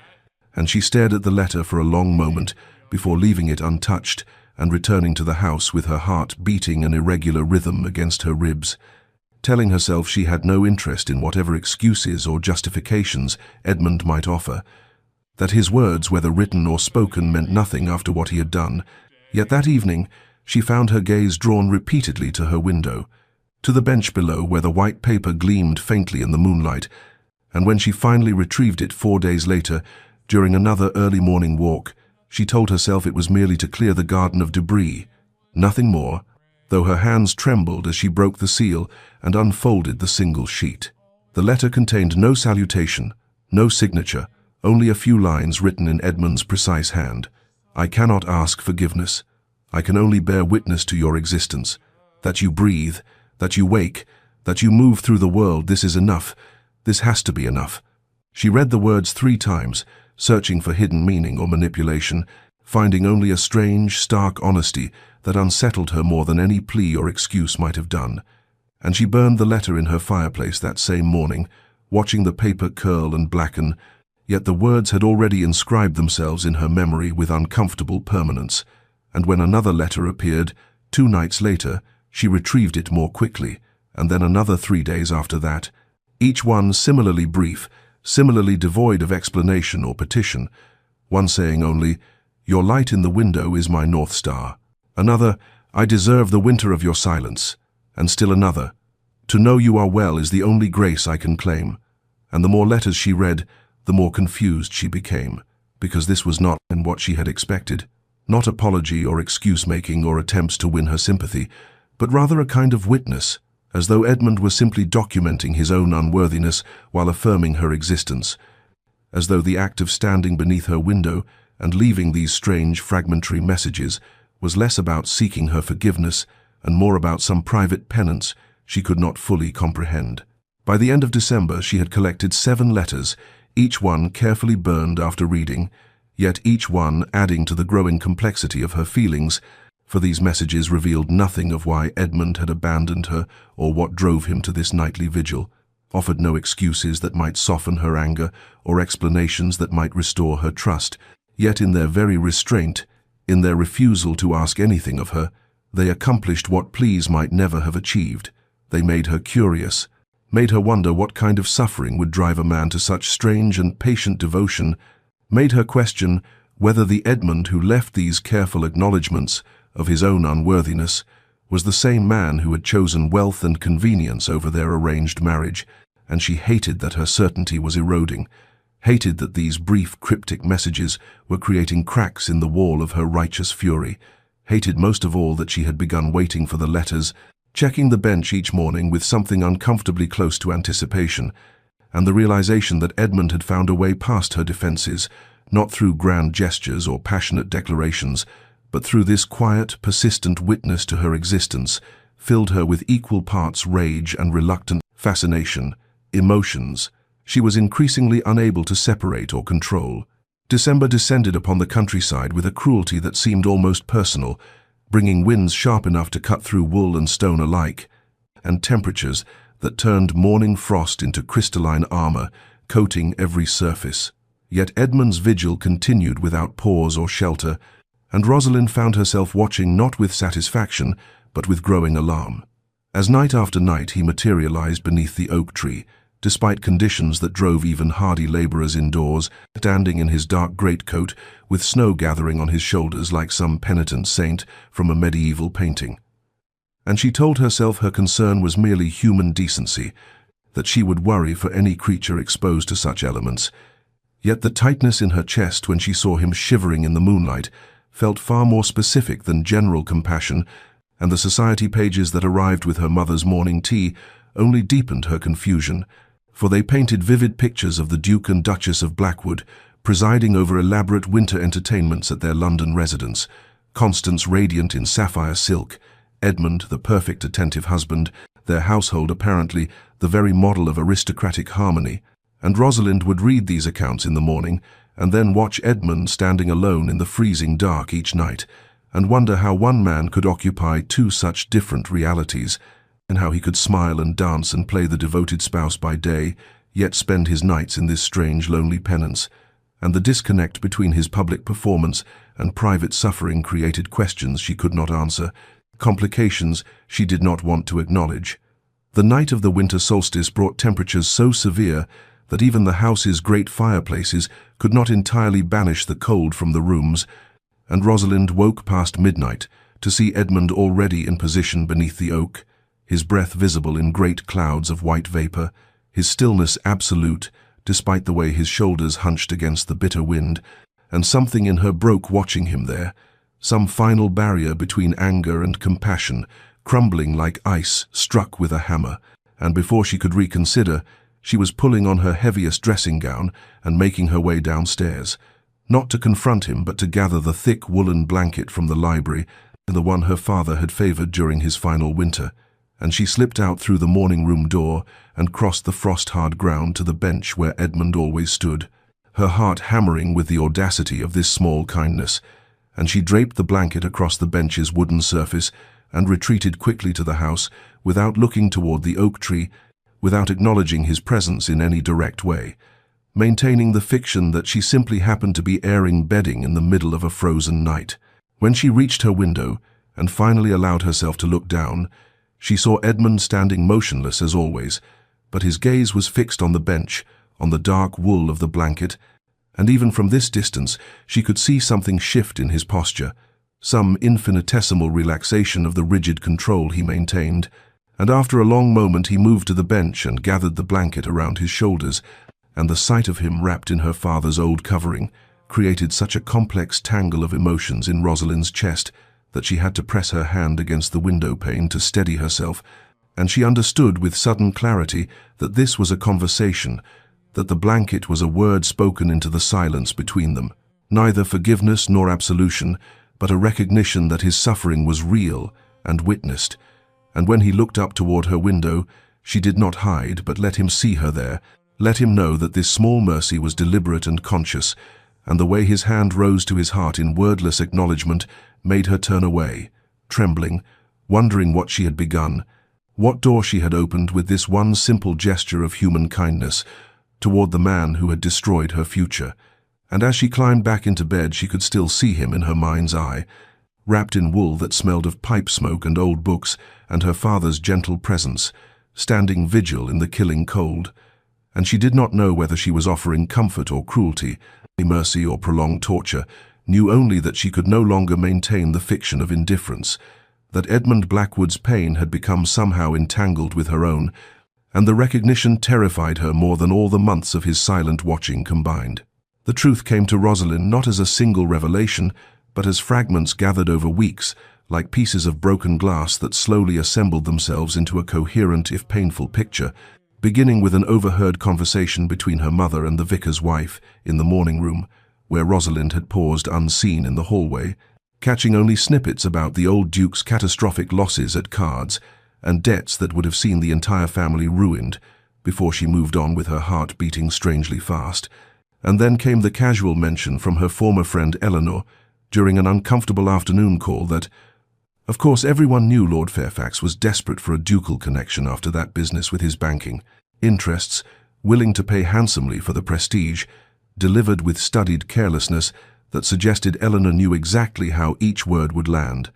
and she stared at the letter for a long moment before leaving it untouched and returning to the house with her heart beating an irregular rhythm against her ribs, telling herself she had no interest in whatever excuses or justifications Edmund might offer, that his words, whether written or spoken, meant nothing after what he had done. Yet that evening she found her gaze drawn repeatedly to her window, to the bench below where the white paper gleamed faintly in the moonlight, and when she finally retrieved it 4 days later, during another early morning walk, she told herself it was merely to clear the garden of debris, nothing more, though her hands trembled as she broke the seal and unfolded the single sheet. The letter contained no salutation, no signature, only a few lines written in Edmund's precise hand. "I cannot ask forgiveness. I can only bear witness to your existence. That you breathe, that you wake, that you move through the world, this is enough. This has to be enough." She read the words 3 times, searching for hidden meaning or manipulation, finding only a strange, stark honesty that unsettled her more than any plea or excuse might have done. And she burned the letter in her fireplace that same morning, watching the paper curl and blacken, yet the words had already inscribed themselves in her memory with uncomfortable permanence. And when another letter appeared, 2 nights later, she retrieved it more quickly, and then another 3 days after that, each one similarly brief, similarly devoid of explanation or petition, one saying only, "Your light in the window is my North Star." Another, "I deserve the winter of your silence." And still another, "To know you are well is the only grace I can claim." And the more letters she read, the more confused she became, because this was not what she had expected. Not apology or excuse-making or attempts to win her sympathy, but rather a kind of witness, as though Edmund were simply documenting his own unworthiness while affirming her existence, as though the act of standing beneath her window and leaving these strange fragmentary messages was less about seeking her forgiveness and more about some private penance she could not fully comprehend. By the end of December she had collected 7 letters, each one carefully burned after reading, yet each one adding to the growing complexity of her feelings, for these messages revealed nothing of why Edmund had abandoned her or what drove him to this nightly vigil, offered no excuses that might soften her anger or explanations that might restore her trust, yet in their very restraint, in their refusal to ask anything of her, they accomplished what pleas might never have achieved. They made her curious, made her wonder what kind of suffering would drive a man to such strange and patient devotion, made her question whether the Edmund who left these careful acknowledgments of his own unworthiness was the same man who had chosen wealth and convenience over their arranged marriage, and she hated that her certainty was eroding, hated that these brief cryptic messages were creating cracks in the wall of her righteous fury, hated most of all that she had begun waiting for the letters, checking the bench each morning with something uncomfortably close to anticipation, and the realization that Edmund had found a way past her defenses, not through grand gestures or passionate declarations, but through this quiet, persistent witness to her existence, filled her with equal parts rage and reluctant fascination, emotions she was increasingly unable to separate or control. December descended upon the countryside with a cruelty that seemed almost personal, bringing winds sharp enough to cut through wool and stone alike, and temperatures that turned morning frost into crystalline armor, coating every surface. Yet Edmund's vigil continued without pause or shelter, and Rosalind found herself watching not with satisfaction, but with growing alarm. As night after night he materialized beneath the oak tree, despite conditions that drove even hardy laborers indoors, standing in his dark greatcoat with snow gathering on his shoulders like some penitent saint from a medieval painting. And she told herself her concern was merely human decency, that she would worry for any creature exposed to such elements. Yet the tightness in her chest when she saw him shivering in the moonlight felt far more specific than general compassion, and the society pages that arrived with her mother's morning tea only deepened her confusion, for they painted vivid pictures of the Duke and Duchess of Blackwood presiding over elaborate winter entertainments at their London residence, Constance radiant in sapphire silk, Edmund the perfect attentive husband, their household apparently the very model of aristocratic harmony, and Rosalind would read these accounts in the morning and then watch Edmund standing alone in the freezing dark each night and wonder how one man could occupy two such different realities, and how he could smile and dance and play the devoted spouse by day, yet spend his nights in this strange lonely penance. And the disconnect between his public performance and private suffering created questions she could not answer, complications she did not want to acknowledge. The night of the winter solstice brought temperatures so severe that even the house's great fireplaces could not entirely banish the cold from the rooms, and Rosalind woke past midnight to see Edmund already in position beneath the oak, his breath visible in great clouds of white vapor, his stillness absolute, despite the way his shoulders hunched against the bitter wind, and something in her broke watching him there, some final barrier between anger and compassion, crumbling like ice struck with a hammer, and before she could reconsider, she was pulling on her heaviest dressing gown and making her way downstairs, not to confront him but to gather the thick woolen blanket from the library, the one her father had favored during his final winter, and she slipped out through the morning-room door and crossed the frost-hard ground to the bench where Edmund always stood, her heart hammering with the audacity of this small kindness, and she draped the blanket across the bench's wooden surface and retreated quickly to the house without looking toward the oak tree, without acknowledging his presence in any direct way, maintaining the fiction that she simply happened to be airing bedding in the middle of a frozen night. When she reached her window and finally allowed herself to look down, she saw Edmund standing motionless as always, but his gaze was fixed on the bench, on the dark wool of the blanket, and even from this distance she could see something shift in his posture, some infinitesimal relaxation of the rigid control he maintained, and after a long moment he moved to the bench and gathered the blanket around his shoulders, and the sight of him wrapped in her father's old covering created such a complex tangle of emotions in Rosalind's chest that she had to press her hand against the window pane to steady herself, and she understood with sudden clarity that this was a conversation, that the blanket was a word spoken into the silence between them, neither forgiveness nor absolution, but a recognition that his suffering was real and witnessed. And when he looked up toward her window, she did not hide, but let him see her there, let him know that this small mercy was deliberate and conscious, and the way his hand rose to his heart in wordless acknowledgement made her turn away, trembling, wondering what she had begun, what door she had opened with this one simple gesture of human kindness toward the man who had destroyed her future. And as she climbed back into bed, she could still see him in her mind's eye, wrapped in wool that smelled of pipe smoke and old books and her father's gentle presence, standing vigil in the killing cold. And she did not know whether she was offering comfort or cruelty, mercy or prolonged torture, knew only that she could no longer maintain the fiction of indifference, that Edmund Blackwood's pain had become somehow entangled with her own, and the recognition terrified her more than all the months of his silent watching combined. The truth came to Rosalind not as a single revelation, but as fragments gathered over weeks, like pieces of broken glass that slowly assembled themselves into a coherent if painful picture, beginning with an overheard conversation between her mother and the vicar's wife in the morning room, where Rosalind had paused unseen in the hallway, catching only snippets about the old Duke's catastrophic losses at cards and debts that would have seen the entire family ruined, before she moved on with her heart beating strangely fast. And then came the casual mention from her former friend Eleanor, during an uncomfortable afternoon call, that, of course, everyone knew Lord Fairfax was desperate for a ducal connection after that business with his banking interests, willing to pay handsomely for the prestige, delivered with studied carelessness that suggested Eleanor knew exactly how each word would land,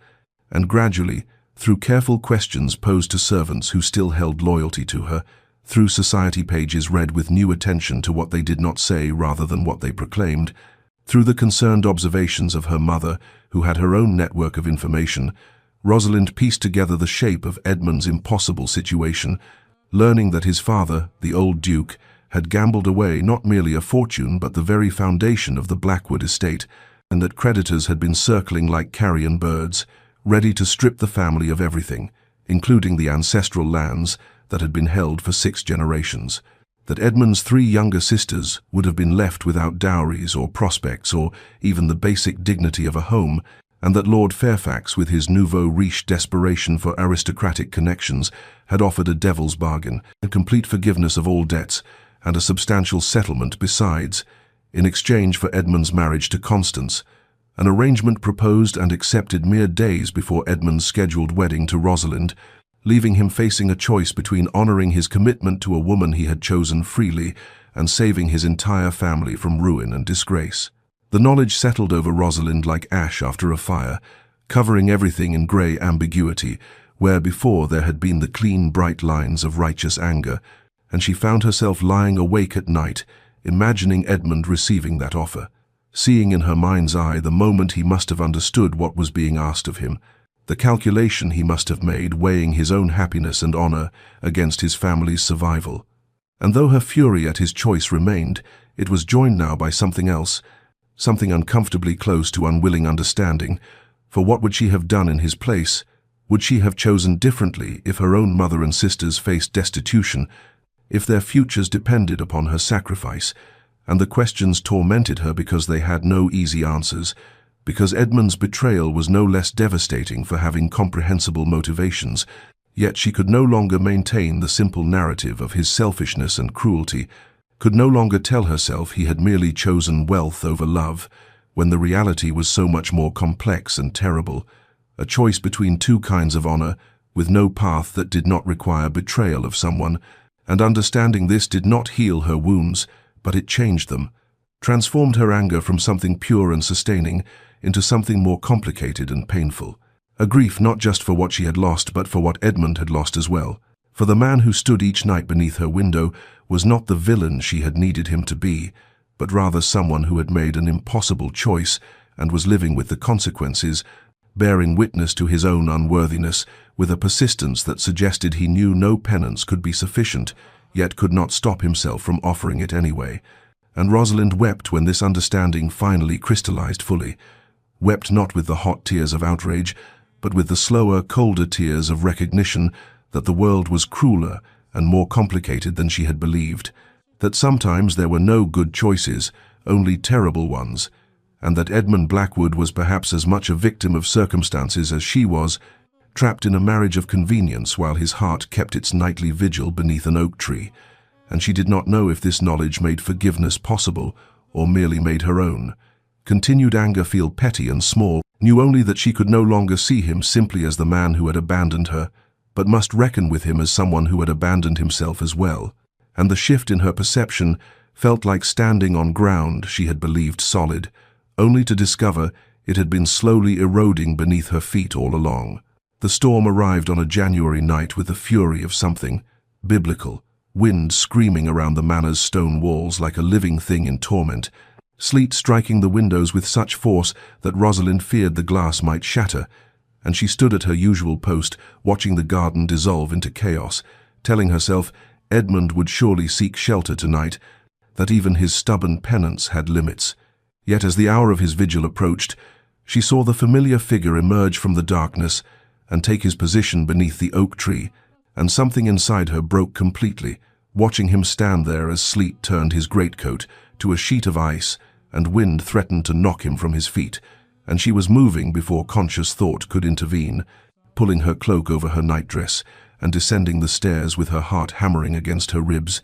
and gradually, through careful questions posed to servants who still held loyalty to her, through society pages read with new attention to what they did not say rather than what they proclaimed, through the concerned observations of her mother, who had her own network of information, Rosalind pieced together the shape of Edmund's impossible situation, learning that his father, the old Duke, had gambled away not merely a fortune but the very foundation of the Blackwood estate, and that creditors had been circling like carrion birds, ready to strip the family of everything, including the ancestral lands that had been held for 6 generations. that Edmund's 3 younger sisters would have been left without dowries or prospects or even the basic dignity of a home, and that Lord Fairfax, with his nouveau riche desperation for aristocratic connections, had offered a devil's bargain, a complete forgiveness of all debts, and a substantial settlement besides, in exchange for Edmund's marriage to Constance, an arrangement proposed and accepted mere days before Edmund's scheduled wedding to Rosalind, leaving him facing a choice between honoring his commitment to a woman he had chosen freely and saving his entire family from ruin and disgrace. The knowledge settled over Rosalind like ash after a fire, covering everything in grey ambiguity, where before there had been the clean, bright lines of righteous anger, and she found herself lying awake at night, imagining Edmund receiving that offer, seeing in her mind's eye the moment he must have understood what was being asked of him, the calculation he must have made weighing his own happiness and honor against his family's survival. And though her fury at his choice remained, it was joined now by something else, something uncomfortably close to unwilling understanding, for what would she have done in his place? Would she have chosen differently if her own mother and sisters faced destitution, if their futures depended upon her sacrifice? And the questions tormented her because they had no easy answers, because Edmund's betrayal was no less devastating for having comprehensible motivations, yet she could no longer maintain the simple narrative of his selfishness and cruelty, could no longer tell herself he had merely chosen wealth over love, when the reality was so much more complex and terrible, a choice between 2 kinds of honor, with no path that did not require betrayal of someone, and understanding this did not heal her wounds, but it changed them, transformed her anger from something pure and sustaining into something more complicated and painful. A grief not just for what she had lost, but for what Edmund had lost as well. For the man who stood each night beneath her window was not the villain she had needed him to be, but rather someone who had made an impossible choice and was living with the consequences, bearing witness to his own unworthiness with a persistence that suggested he knew no penance could be sufficient, yet could not stop himself from offering it anyway. And Rosalind wept when this understanding finally crystallized fully, wept not with the hot tears of outrage, but with the slower, colder tears of recognition that the world was crueler and more complicated than she had believed, that sometimes there were no good choices, only terrible ones, and that Edmund Blackwood was perhaps as much a victim of circumstances as she was, trapped in a marriage of convenience while his heart kept its nightly vigil beneath an oak tree, and she did not know if this knowledge made forgiveness possible or merely made her own. Continued anger feel petty and small, knew only that she could no longer see him simply as the man who had abandoned her, but must reckon with him as someone who had abandoned himself as well, and the shift in her perception felt like standing on ground she had believed solid, only to discover it had been slowly eroding beneath her feet all along. The storm arrived on a January night with the fury of something biblical, wind screaming around the manor's stone walls like a living thing in torment, sleet striking the windows with such force that Rosalind feared the glass might shatter, and she stood at her usual post, watching the garden dissolve into chaos, telling herself Edmund would surely seek shelter tonight, that even his stubborn penance had limits. Yet as the hour of his vigil approached, she saw the familiar figure emerge from the darkness and take his position beneath the oak tree, and something inside her broke completely, watching him stand there as sleet turned his greatcoat to a sheet of ice and wind threatened to knock him from his feet, and she was moving before conscious thought could intervene, pulling her cloak over her nightdress and descending the stairs with her heart hammering against her ribs,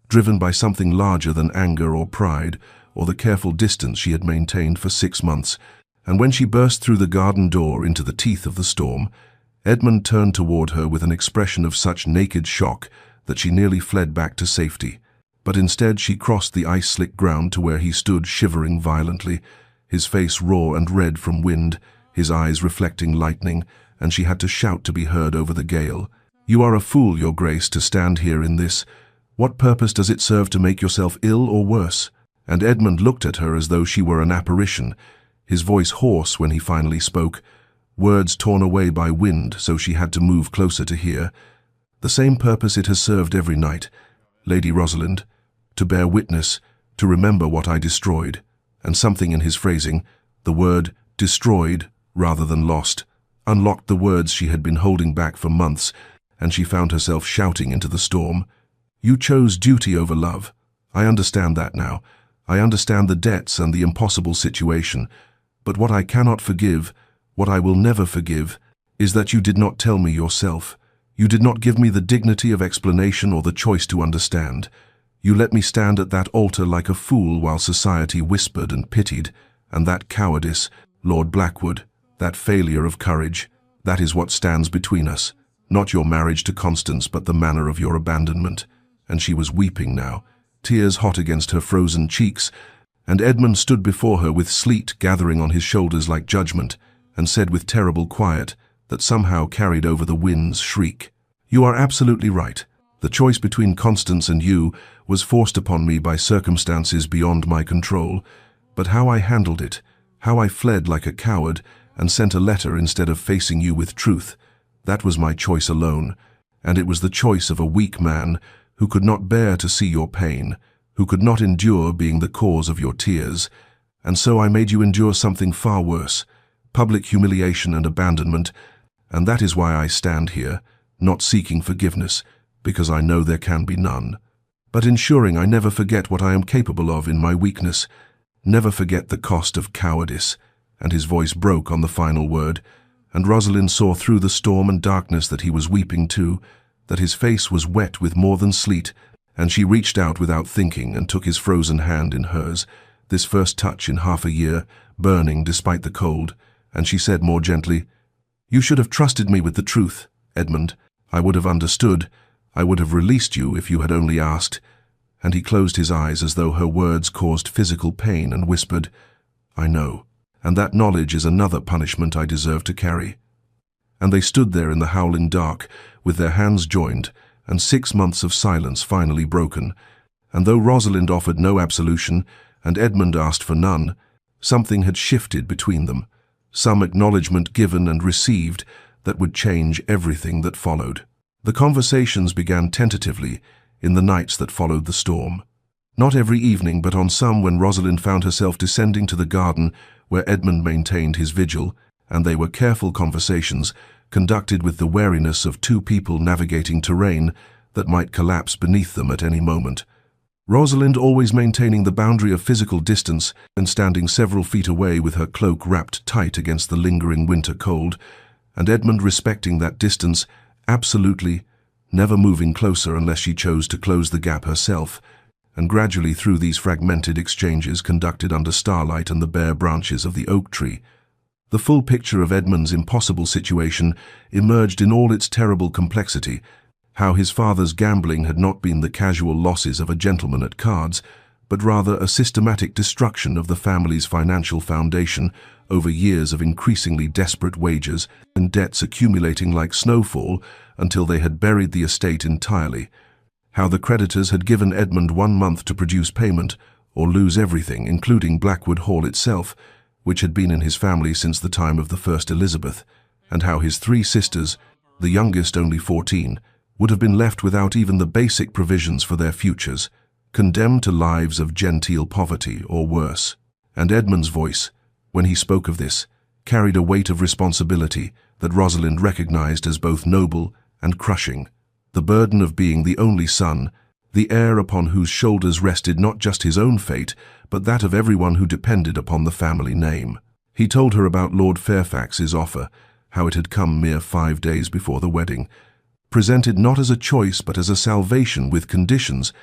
driven by something larger than anger or pride or the careful distance she had maintained for 6 months. And when she burst through the garden door into the teeth of the storm, Edmund turned toward her with an expression of such naked shock that she nearly fled back to safety. But instead she crossed the ice-slick ground to where he stood shivering violently, his face raw and red from wind, his eyes reflecting lightning, and she had to shout to be heard over the gale. "You are a fool, Your Grace, to stand here in this. What purpose does it serve to make yourself ill or worse?" And Edmund looked at her as though she were an apparition, his voice hoarse when he finally spoke, words torn away by wind so she had to move closer to hear. "The same purpose it has served every night, Lady Rosalind, to bear witness, to remember what I destroyed." And something in his phrasing, the word destroyed rather than lost, unlocked the words she had been holding back for months, and she found herself shouting into the storm, You chose duty over love. I understand that now. I understand the debts and the impossible situation. But what I cannot forgive, what I will never forgive, is that you did not tell me yourself. You did not give me the dignity of explanation or the choice to understand. You let me stand at that altar like a fool while society whispered and pitied, and that cowardice, Lord Blackwood, that failure of courage, that is what stands between us. Not your marriage to Constance, but the manner of your abandonment. And she was weeping now, tears hot against her frozen cheeks, and Edmund stood before her with sleet gathering on his shoulders like judgment, and said with terrible quiet that somehow carried over the wind's shriek, "You are absolutely right. The choice between Constance and you was forced upon me by circumstances beyond my control, but how I handled it, how I fled like a coward and sent a letter instead of facing you with truth, that was my choice alone, and it was the choice of a weak man who could not bear to see your pain, who could not endure being the cause of your tears, and so I made you endure something far worse, public humiliation and abandonment, and that is why I stand here, not seeking forgiveness, because I know there can be none, but ensuring I never forget what I am capable of in my weakness, never forget the cost of cowardice." And his voice broke on the final word, and Rosalind saw through the storm and darkness that he was weeping too, that his face was wet with more than sleet, and she reached out without thinking and took his frozen hand in hers, this first touch in half a year, burning despite the cold, and she said more gently, "You should have trusted me with the truth, Edmund. I would have understood. I would have released you if you had only asked." And he closed his eyes as though her words caused physical pain and whispered, "I know, and that knowledge is another punishment I deserve to carry." And they stood there in the howling dark, with their hands joined, and 6 months of silence finally broken, and though Rosalind offered no absolution, and Edmund asked for none, something had shifted between them, some acknowledgement given and received that would change everything that followed. The conversations began tentatively in the nights that followed the storm. Not every evening, but on some when Rosalind found herself descending to the garden where Edmund maintained his vigil, and they were careful conversations, conducted with the wariness of two people navigating terrain that might collapse beneath them at any moment. Rosalind always maintaining the boundary of physical distance and standing several feet away with her cloak wrapped tight against the lingering winter cold, and Edmund respecting that distance, absolutely, never moving closer unless she chose to close the gap herself, and gradually through these fragmented exchanges conducted under starlight and the bare branches of the oak tree, the full picture of Edmund's impossible situation emerged in all its terrible complexity, how his father's gambling had not been the casual losses of a gentleman at cards, but rather a systematic destruction of the family's financial foundation over years of increasingly desperate wagers and debts accumulating like snowfall until they had buried the estate entirely, how the creditors had given Edmund 1 month to produce payment or lose everything, including Blackwood Hall itself, which had been in his family since the time of the first Elizabeth, and how his 3 sisters, the youngest only 14, would have been left without even the basic provisions for their futures, condemned to lives of genteel poverty or worse. And Edmund's voice, when he spoke of this, carried a weight of responsibility that Rosalind recognized as both noble and crushing, the burden of being the only son, the heir upon whose shoulders rested not just his own fate, but that of everyone who depended upon the family name. He told her about Lord Fairfax's offer, how it had come mere 5 days before the wedding, presented not as a choice but as a salvation with conditions,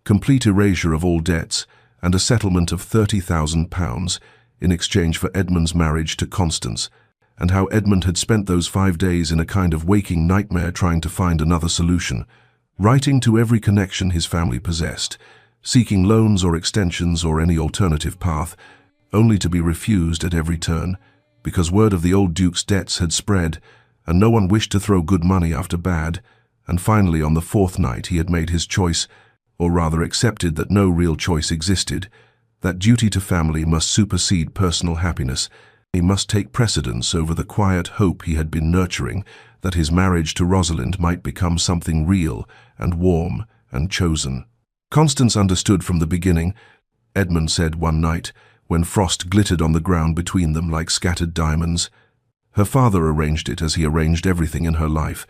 complete erasure of all debts, and a settlement of £30,000 in exchange for Edmund's marriage to Constance, and how Edmund had spent those 5 days in a kind of waking nightmare trying to find another solution, writing to every connection his family possessed, seeking loans or extensions or any alternative path, only to be refused at every turn, because word of the old Duke's debts had spread, and no one wished to throw good money after bad, and finally on the 4th night he had made his choice, or rather accepted that no real choice existed, that duty to family must supersede personal happiness. He must take precedence over the quiet hope he had been nurturing that his marriage to Rosalind might become something real and warm and chosen. Constance understood from the beginning, Edmund said one night, when frost glittered on the ground between them like scattered diamonds. Her father arranged it as he arranged everything in her life,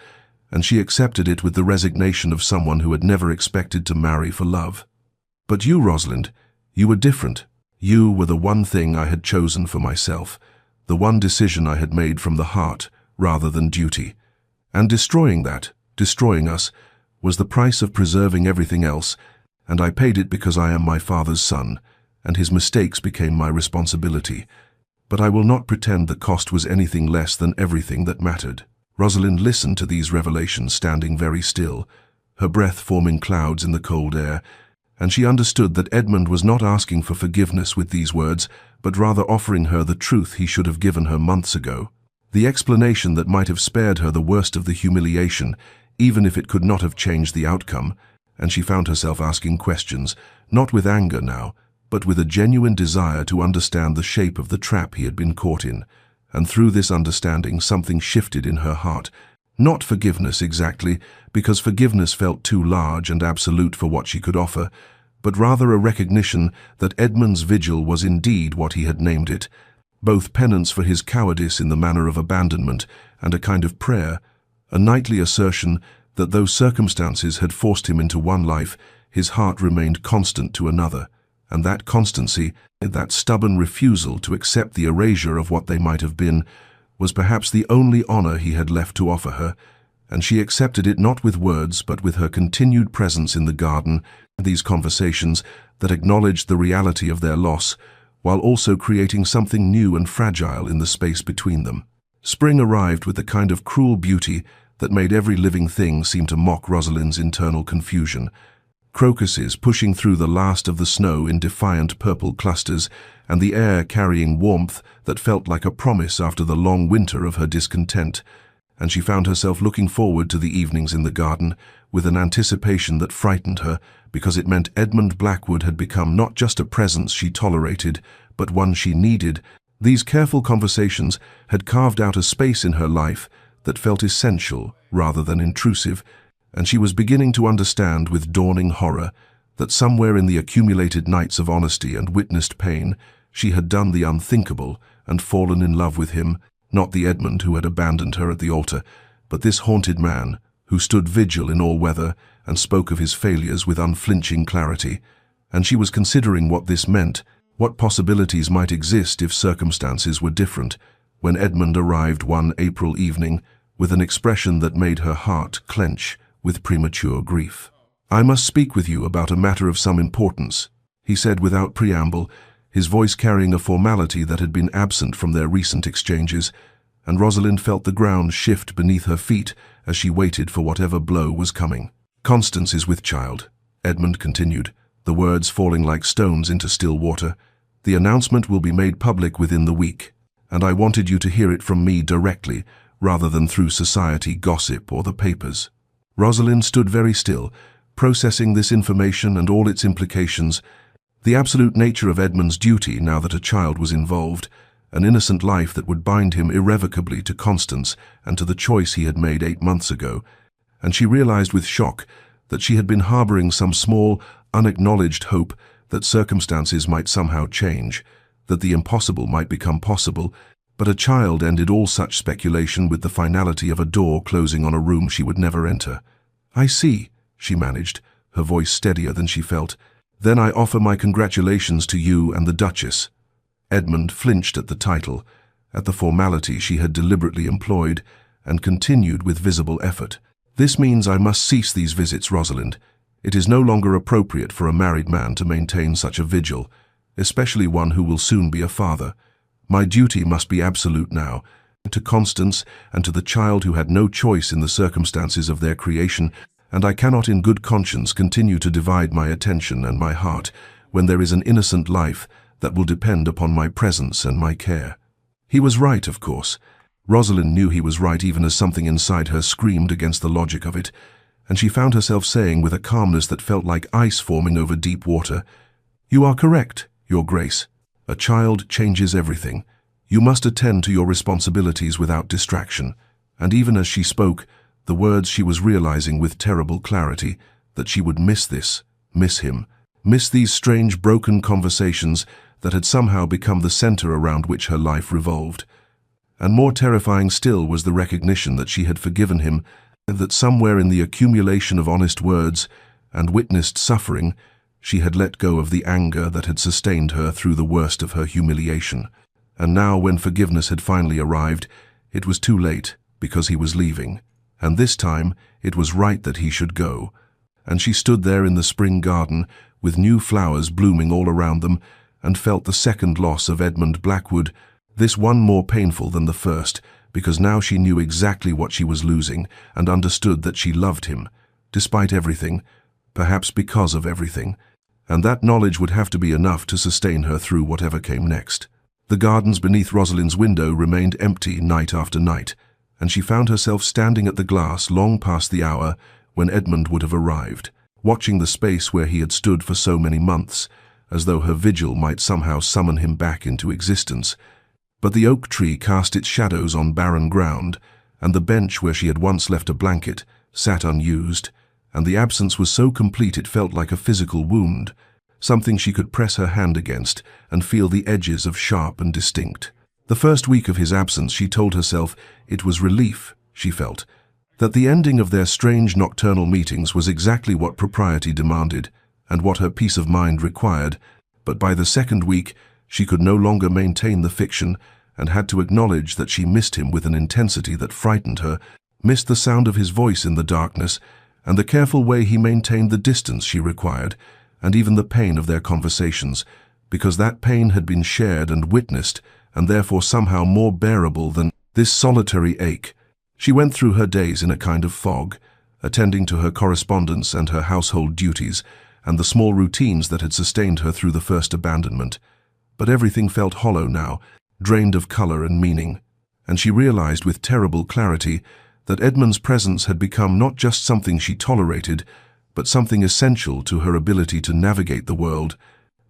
and she accepted it with the resignation of someone who had never expected to marry for love. But you, Rosalind, you were different. You were the one thing I had chosen for myself, the one decision I had made from the heart rather than duty. And destroying us, was the price of preserving everything else, and I paid it because I am my father's son, and his mistakes became my responsibility. But I will not pretend the cost was anything less than everything that mattered. Rosalind listened to these revelations standing very still, her breath forming clouds in the cold air, and she understood that Edmund was not asking for forgiveness with these words, but rather offering her the truth he should have given her months ago. The explanation that might have spared her the worst of the humiliation, even if it could not have changed the outcome, and she found herself asking questions, not with anger now, but with a genuine desire to understand the shape of the trap he had been caught in. And through this understanding something shifted in her heart. Not forgiveness exactly, because forgiveness felt too large and absolute for what she could offer, but rather a recognition that Edmund's vigil was indeed what he had named it, both penance for his cowardice in the manner of abandonment and a kind of prayer, a nightly assertion that though circumstances had forced him into one life, his heart remained constant to another, and that constancy, that stubborn refusal to accept the erasure of what they might have been, was perhaps the only honor he had left to offer her, and she accepted it not with words but with her continued presence in the garden, these conversations that acknowledged the reality of their loss, while also creating something new and fragile in the space between them. Spring arrived with the kind of cruel beauty that made every living thing seem to mock Rosalind's internal confusion. Crocuses pushing through the last of the snow in defiant purple clusters, and the air carrying warmth that felt like a promise after the long winter of her discontent, and she found herself looking forward to the evenings in the garden with an anticipation that frightened her, because it meant Edmund Blackwood had become not just a presence she tolerated, but one she needed. These careful conversations had carved out a space in her life that felt essential rather than intrusive, and she was beginning to understand with dawning horror that somewhere in the accumulated nights of honesty and witnessed pain, she had done the unthinkable and fallen in love with him, not the Edmund who had abandoned her at the altar, but this haunted man who stood vigil in all weather and spoke of his failures with unflinching clarity. And she was considering what this meant, what possibilities might exist if circumstances were different, when Edmund arrived one April evening with an expression that made her heart clench with premature grief. "I must speak with you about a matter of some importance," he said without preamble, his voice carrying a formality that had been absent from their recent exchanges, and Rosalind felt the ground shift beneath her feet as she waited for whatever blow was coming. "Constance is with child," Edmund continued, the words falling like stones into still water. "The announcement will be made public within the week, and I wanted you to hear it from me directly, rather than through society gossip or the papers." Rosalind stood very still, processing this information and all its implications. The absolute nature of Edmund's duty now that a child was involved, an innocent life that would bind him irrevocably to Constance and to the choice he had made 8 months ago, and she realized with shock that she had been harboring some small, unacknowledged hope that circumstances might somehow change, that the impossible might become possible, but a child ended all such speculation with the finality of a door closing on a room she would never enter. "I see," she managed, her voice steadier than she felt. "Then I offer my congratulations to you and the Duchess." Edmund flinched at the title, at the formality she had deliberately employed, and continued with visible effort. "This means I must cease these visits, Rosalind. It is no longer appropriate for a married man to maintain such a vigil, especially one who will soon be a father. My duty must be absolute now, to Constance and to the child who had no choice in the circumstances of their creation, and I cannot in good conscience continue to divide my attention and my heart when there is an innocent life that will depend upon my presence and my care." He was right, of course. Rosalind knew he was right even as something inside her screamed against the logic of it, and she found herself saying with a calmness that felt like ice forming over deep water, "You are correct, Your Grace. A child changes everything. You must attend to your responsibilities without distraction." And even as she spoke, the words she was realizing with terrible clarity, that she would miss this, miss him, miss these strange broken conversations that had somehow become the center around which her life revolved. And more terrifying still was the recognition that she had forgiven him, that somewhere in the accumulation of honest words and witnessed suffering, she had let go of the anger that had sustained her through the worst of her humiliation. And now, when forgiveness had finally arrived, it was too late, because he was leaving. And this time, it was right that he should go. And she stood there in the spring garden, with new flowers blooming all around them, and felt the second loss of Edmund Blackwood, this one more painful than the first, because now she knew exactly what she was losing, and understood that she loved him, despite everything, perhaps because of everything, and that knowledge would have to be enough to sustain her through whatever came next. The gardens beneath Rosalind's window remained empty night after night, and she found herself standing at the glass long past the hour when Edmund would have arrived, watching the space where he had stood for so many months, as though her vigil might somehow summon him back into existence. But the oak tree cast its shadows on barren ground, and the bench where she had once left a blanket sat unused, and the absence was so complete it felt like a physical wound, something she could press her hand against and feel the edges of sharp and distinct. The first week of his absence, she told herself, it was relief, she felt, that the ending of their strange nocturnal meetings was exactly what propriety demanded and what her peace of mind required, but by the second week she could no longer maintain the fiction and had to acknowledge that she missed him with an intensity that frightened her, missed the sound of his voice in the darkness, and the careful way he maintained the distance she required, and even the pain of their conversations, because that pain had been shared and witnessed, and therefore somehow more bearable than this solitary ache. She went through her days in a kind of fog, attending to her correspondence and her household duties, and the small routines that had sustained her through the first abandonment. But everything felt hollow now, drained of color and meaning, and she realized with terrible clarity that Edmund's presence had become not just something she tolerated, but something essential to her ability to navigate the world,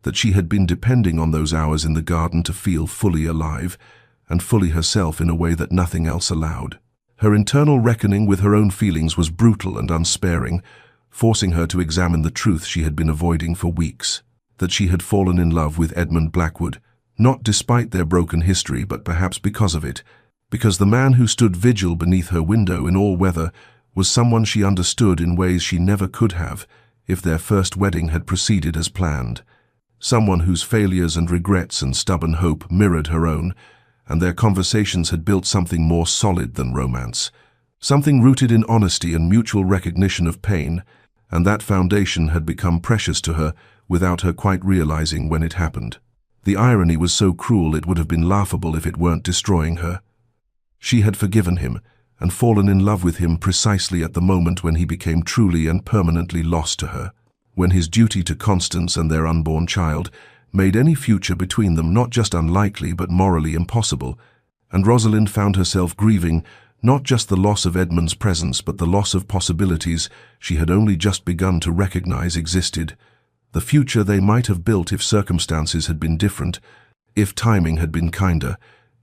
that she had been depending on those hours in the garden to feel fully alive, and fully herself in a way that nothing else allowed. Her internal reckoning with her own feelings was brutal and unsparing, forcing her to examine the truth she had been avoiding for weeks, that she had fallen in love with Edmund Blackwood, not despite their broken history, but perhaps because of it, because the man who stood vigil beneath her window in all weather was someone she understood in ways she never could have if their first wedding had proceeded as planned, someone whose failures and regrets and stubborn hope mirrored her own, and their conversations had built something more solid than romance, something rooted in honesty and mutual recognition of pain, and that foundation had become precious to her without her quite realizing when it happened. The irony was so cruel it would have been laughable if it weren't destroying her. She had forgiven him and fallen in love with him precisely at the moment when he became truly and permanently lost to her, when his duty to Constance and their unborn child made any future between them not just unlikely but morally impossible, and Rosalind found herself grieving not just the loss of Edmund's presence but the loss of possibilities she had only just begun to recognize existed, the future they might have built if circumstances had been different, if timing had been kinder,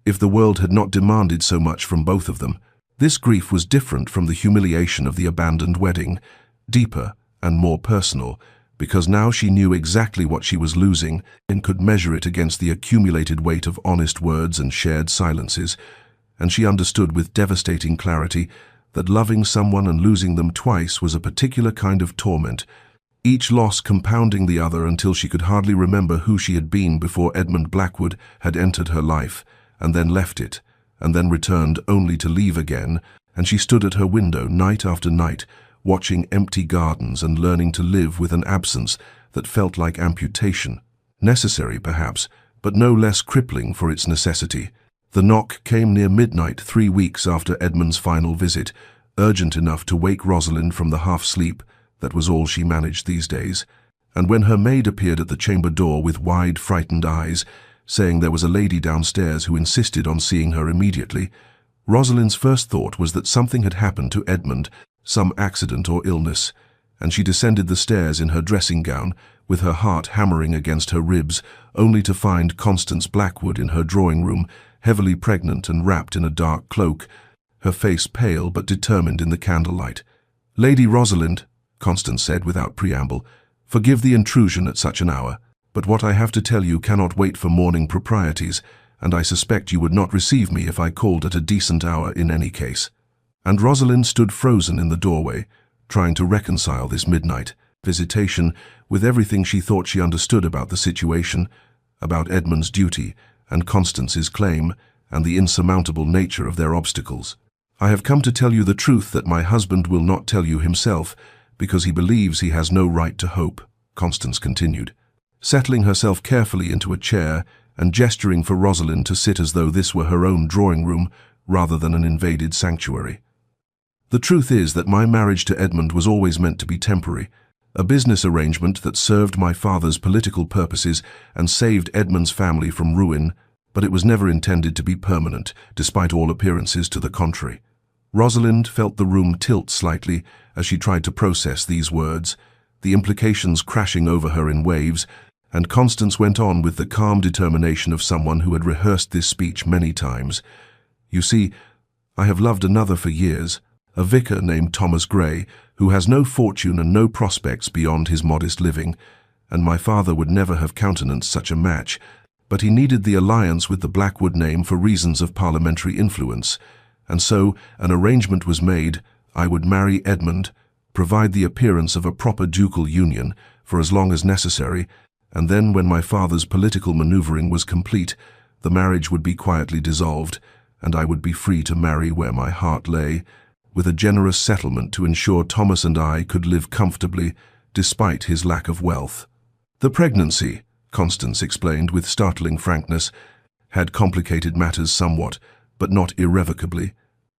if the world had not demanded so much from both of them. This grief was different from the humiliation of the abandoned wedding, deeper and more personal, because now she knew exactly what she was losing and could measure it against the accumulated weight of honest words and shared silences, and she understood with devastating clarity that loving someone and losing them twice was a particular kind of torment, each loss compounding the other until she could hardly remember who she had been before Edmund Blackwood had entered her life, and then left it, and then returned only to leave again, and she stood at her window night after night, watching empty gardens and learning to live with an absence that felt like amputation, necessary perhaps, but no less crippling for its necessity. The knock came near midnight 3 weeks after Edmund's final visit, urgent enough to wake Rosalind from the half-sleep that was all she managed these days, and when her maid appeared at the chamber door with wide, frightened eyes, saying there was a lady downstairs who insisted on seeing her immediately, Rosalind's first thought was that something had happened to Edmund, some accident or illness, and she descended the stairs in her dressing gown, with her heart hammering against her ribs, only to find Constance Blackwood in her drawing-room, heavily pregnant and wrapped in a dark cloak, her face pale but determined in the candlelight. "Lady Rosalind," Constance said without preamble, "forgive the intrusion at such an hour, but what I have to tell you cannot wait for morning proprieties, and I suspect you would not receive me if I called at a decent hour in any case." And Rosalind stood frozen in the doorway, trying to reconcile this midnight visitation with everything she thought she understood about the situation, about Edmund's duty and Constance's claim, and the insurmountable nature of their obstacles. "I have come to tell you the truth that my husband will not tell you himself, because he believes he has no right to hope," Constance continued, settling herself carefully into a chair and gesturing for Rosalind to sit as though this were her own drawing room rather than an invaded sanctuary. "The truth is that my marriage to Edmund was always meant to be temporary, a business arrangement that served my father's political purposes and saved Edmund's family from ruin, but it was never intended to be permanent, despite all appearances to the contrary." Rosalind felt the room tilt slightly as she tried to process these words, the implications crashing over her in waves, and Constance went on with the calm determination of someone who had rehearsed this speech many times. "You see, I have loved another for years, a vicar named Thomas Gray, who has no fortune and no prospects beyond his modest living, and my father would never have countenanced such a match, but he needed the alliance with the Blackwood name for reasons of parliamentary influence, and so an arrangement was made. I would marry Edmund, provide the appearance of a proper ducal union for as long as necessary, and then when my father's political maneuvering was complete, the marriage would be quietly dissolved, and I would be free to marry where my heart lay, with a generous settlement to ensure Thomas and I could live comfortably despite his lack of wealth. The pregnancy," Constance explained with startling frankness, "had complicated matters somewhat, but not irrevocably.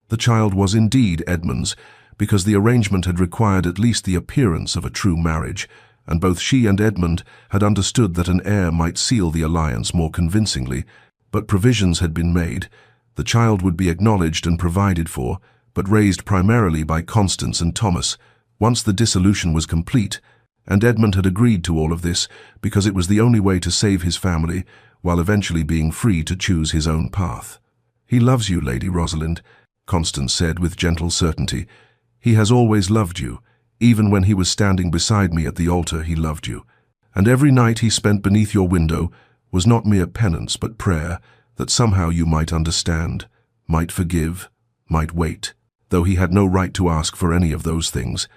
The child was indeed Edmund's, because the arrangement had required at least the appearance of a true marriage, and both she and Edmund had understood that an heir might seal the alliance more convincingly, but provisions had been made. The child would be acknowledged and provided for, but raised primarily by Constance and Thomas, once the dissolution was complete, and Edmund had agreed to all of this because it was the only way to save his family, while eventually being free to choose his own path. "He loves you, Lady Rosalind," Constance said with gentle certainty. "He has always loved you. Even when he was standing beside me at the altar, he loved you. And every night he spent beneath your window was not mere penance but prayer, that somehow you might understand, might forgive, might wait, though he had no right to ask for any of those things."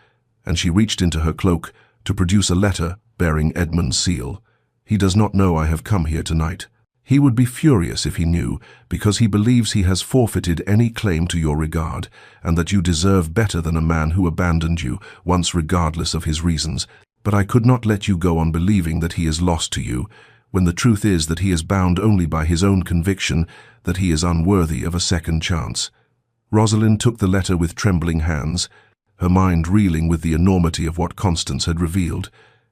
And she reached into her cloak to produce a letter bearing Edmund's seal. "He does not know I have come here tonight. He would be furious if he knew, because he believes he has forfeited any claim to your regard, and that you deserve better than a man who abandoned you, once regardless of his reasons. But I could not let you go on believing that he is lost to you, when the truth is that he is bound only by his own conviction that he is unworthy of a second chance." Rosalind took the letter with trembling hands, her mind reeling with the enormity of what Constance had revealed,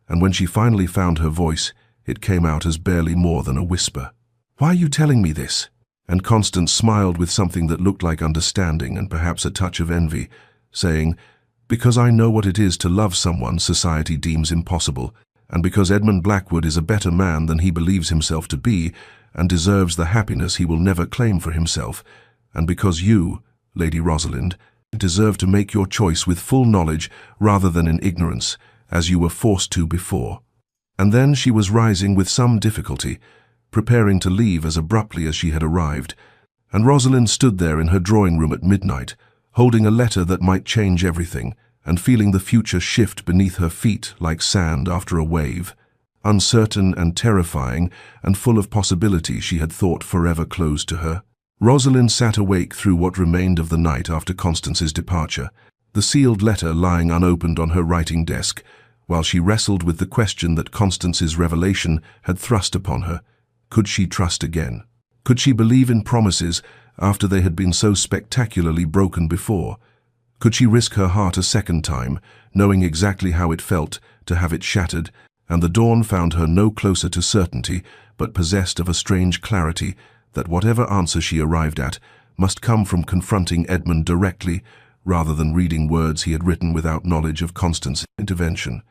and when she finally found her voice, it came out as barely more than a whisper. "Why are you telling me this?" And Constance smiled with something that looked like understanding and perhaps a touch of envy, saying, "Because I know what it is to love someone society deems impossible, and because Edmund Blackwood is a better man than he believes himself to be, and deserves the happiness he will never claim for himself, and because you, Lady Rosalind, deserve to make your choice with full knowledge rather than in ignorance, as you were forced to before." And then she was rising with some difficulty, preparing to leave as abruptly as she had arrived, and Rosalind stood there in her drawing room at midnight, holding a letter that might change everything, and feeling the future shift beneath her feet like sand after a wave. Uncertain and terrifying, and full of possibilities she had thought forever closed to her. Rosalind sat awake through what remained of the night after Constance's departure, the sealed letter lying unopened on her writing desk, while she wrestled with the question that Constance's revelation had thrust upon her. Could she trust again? Could she believe in promises after they had been so spectacularly broken before? Could she risk her heart a second time, knowing exactly how it felt to have it shattered? And the dawn found her no closer to certainty, but possessed of a strange clarity that whatever answer she arrived at must come from confronting Edmund directly, rather than reading words he had written without knowledge of Constance's intervention.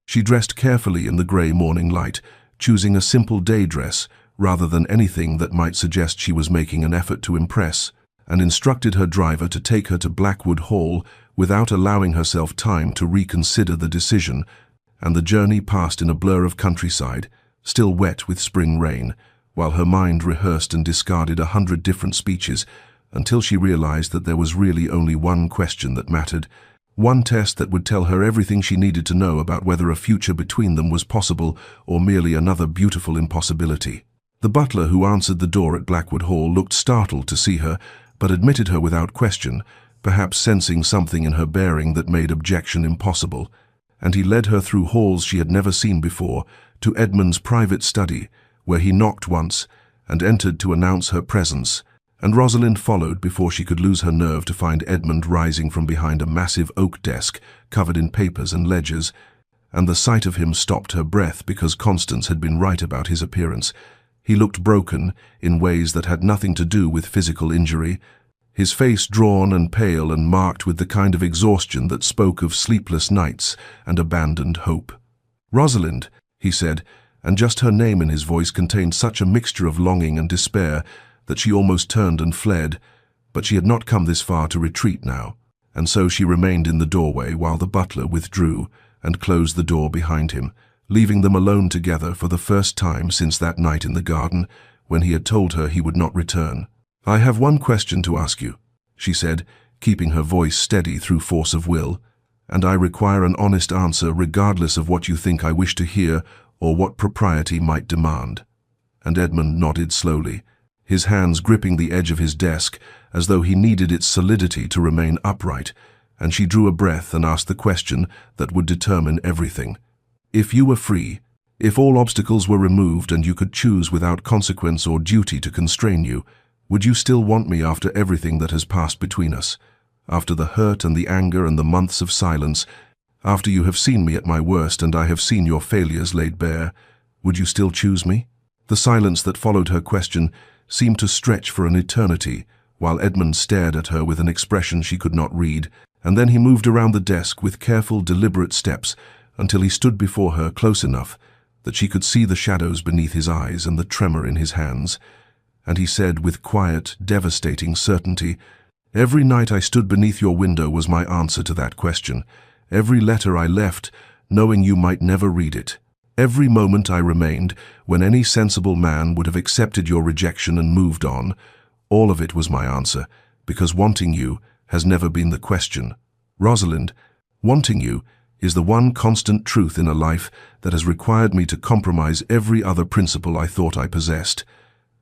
She dressed carefully in the grey morning light, choosing a simple day dress rather than anything that might suggest she was making an effort to impress, and instructed her driver to take her to Blackwood Hall without allowing herself time to reconsider the decision, and the journey passed in a blur of countryside, still wet with spring rain, while her mind rehearsed and discarded 100 different speeches until she realized that there was really only one question that mattered, one test that would tell her everything she needed to know about whether a future between them was possible or merely another beautiful impossibility. The butler who answered the door at Blackwood Hall looked startled to see her, but admitted her without question, perhaps sensing something in her bearing that made objection impossible, and he led her through halls she had never seen before to Edmund's private study, where he knocked once and entered to announce her presence, and Rosalind followed before she could lose her nerve to find Edmund rising from behind a massive oak desk covered in papers and ledgers, and the sight of him stopped her breath because Constance had been right about his appearance. He looked broken in ways that had nothing to do with physical injury, his face drawn and pale and marked with the kind of exhaustion that spoke of sleepless nights and abandoned hope. "Rosalind," he said, and just her name in his voice contained such a mixture of longing and despair that she almost turned and fled, but she had not come this far to retreat now, and so she remained in the doorway while the butler withdrew and closed the door behind him, leaving them alone together for the first time since that night in the garden when he had told her he would not return. "I have one question to ask you," she said, keeping her voice steady through force of will, "and I require an honest answer regardless of what you think I wish to hear or what propriety might demand." And Edmund nodded slowly, his hands gripping the edge of his desk as though he needed its solidity to remain upright, and she drew a breath and asked the question that would determine everything. "If you were free, if all obstacles were removed and you could choose without consequence or duty to constrain you, would you still want me after everything that has passed between us? After the hurt and the anger and the months of silence, after you have seen me at my worst and I have seen your failures laid bare, would you still choose me?" The silence that followed her question seemed to stretch for an eternity, while Edmund stared at her with an expression she could not read, and then he moved around the desk with careful, deliberate steps until he stood before her close enough that she could see the shadows beneath his eyes and the tremor in his hands. And he said with quiet, devastating certainty, "Every night I stood beneath your window was my answer to that question. Every letter I left, knowing you might never read it. Every moment I remained, when any sensible man would have accepted your rejection and moved on, all of it was my answer, because wanting you has never been the question. Rosalind, wanting you is the one constant truth in a life that has required me to compromise every other principle I thought I possessed.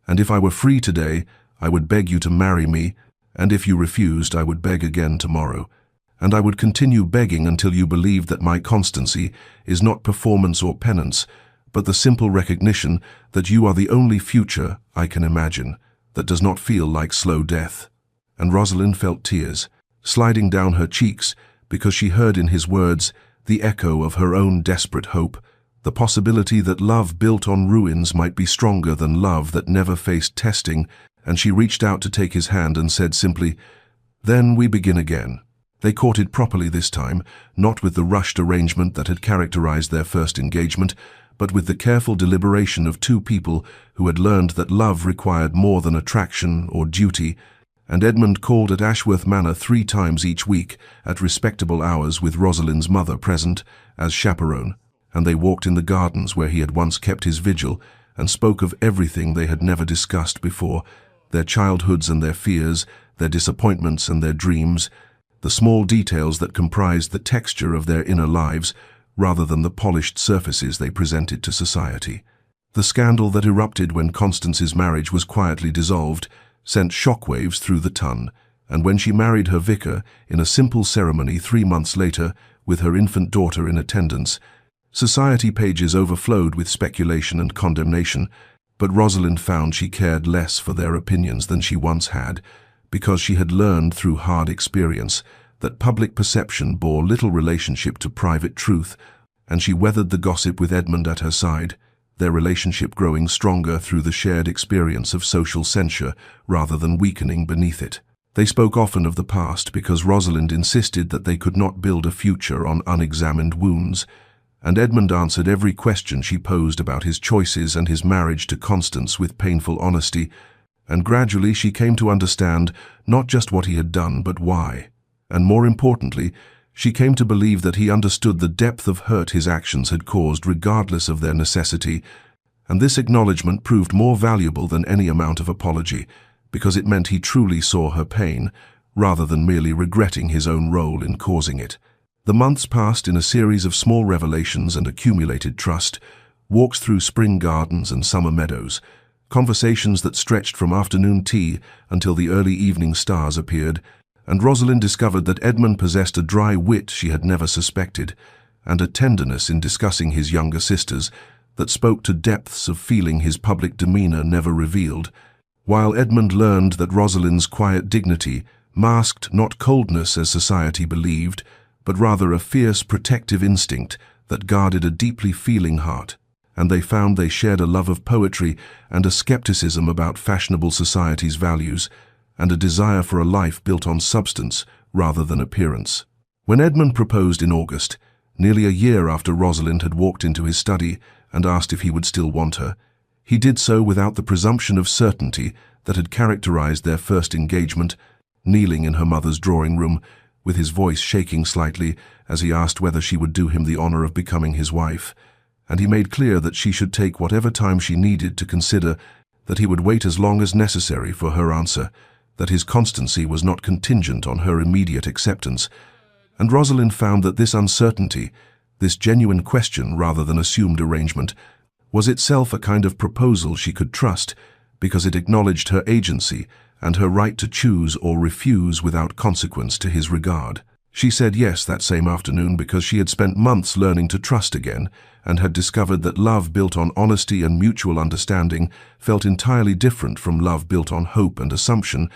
And if I were free today, I would beg you to marry me, and if you refused, I would beg again tomorrow. And I would continue begging until you believed that my constancy is not performance or penance, but the simple recognition that you are the only future I can imagine that does not feel like slow death." And Rosalind felt tears sliding down her cheeks because she heard in his words the echo of her own desperate hope, the possibility that love built on ruins might be stronger than love that never faced testing, and she reached out to take his hand and said simply, "Then we begin again." They courted properly this time, not with the rushed arrangement that had characterized their first engagement, but with the careful deliberation of two people who had learned that love required more than attraction or duty, and Edmund called at Ashworth Manor 3 times each week at respectable hours with Rosalind's mother present as chaperone, and they walked in the gardens where he had once kept his vigil and spoke of everything they had never discussed before, their childhoods and their fears, their disappointments and their dreams, the small details that comprised the texture of their inner lives rather than the polished surfaces they presented to society. The scandal that erupted when Constance's marriage was quietly dissolved sent shockwaves through the ton, and when she married her vicar in a simple ceremony 3 months later with her infant daughter in attendance, society pages overflowed with speculation and condemnation, but Rosalind found she cared less for their opinions than she once had, because she had learned through hard experience that public perception bore little relationship to private truth, and she weathered the gossip with Edmund at her side, their relationship growing stronger through the shared experience of social censure rather than weakening beneath it. They spoke often of the past because Rosalind insisted that they could not build a future on unexamined wounds, and Edmund answered every question she posed about his choices and his marriage to Constance with painful honesty, and gradually she came to understand not just what he had done, but why. And more importantly, she came to believe that he understood the depth of hurt his actions had caused regardless of their necessity, and this acknowledgement proved more valuable than any amount of apology, because it meant he truly saw her pain, rather than merely regretting his own role in causing it. The months passed in a series of small revelations and accumulated trust, walks through spring gardens and summer meadows, conversations that stretched from afternoon tea until the early evening stars appeared, and Rosalind discovered that Edmund possessed a dry wit she had never suspected, and a tenderness in discussing his younger sisters that spoke to depths of feeling his public demeanor never revealed, while Edmund learned that Rosalind's quiet dignity masked not coldness as society believed, but rather a fierce protective instinct that guarded a deeply feeling heart, and they found they shared a love of poetry and a skepticism about fashionable society's values, and a desire for a life built on substance rather than appearance. When Edmund proposed in August, nearly a year after Rosalind had walked into his study and asked if he would still want her, he did so without the presumption of certainty that had characterized their first engagement, kneeling in her mother's drawing room, with his voice shaking slightly as he asked whether she would do him the honor of becoming his wife, and he made clear that she should take whatever time she needed to consider, that he would wait as long as necessary for her answer, that his constancy was not contingent on her immediate acceptance. And Rosalind found that this uncertainty, this genuine question rather than assumed arrangement, was itself a kind of proposal she could trust, because it acknowledged her agency and her right to choose or refuse without consequence to his regard. She said yes that same afternoon because she had spent months learning to trust again and had discovered that love built on honesty and mutual understanding felt entirely different from love built on hope and assumption.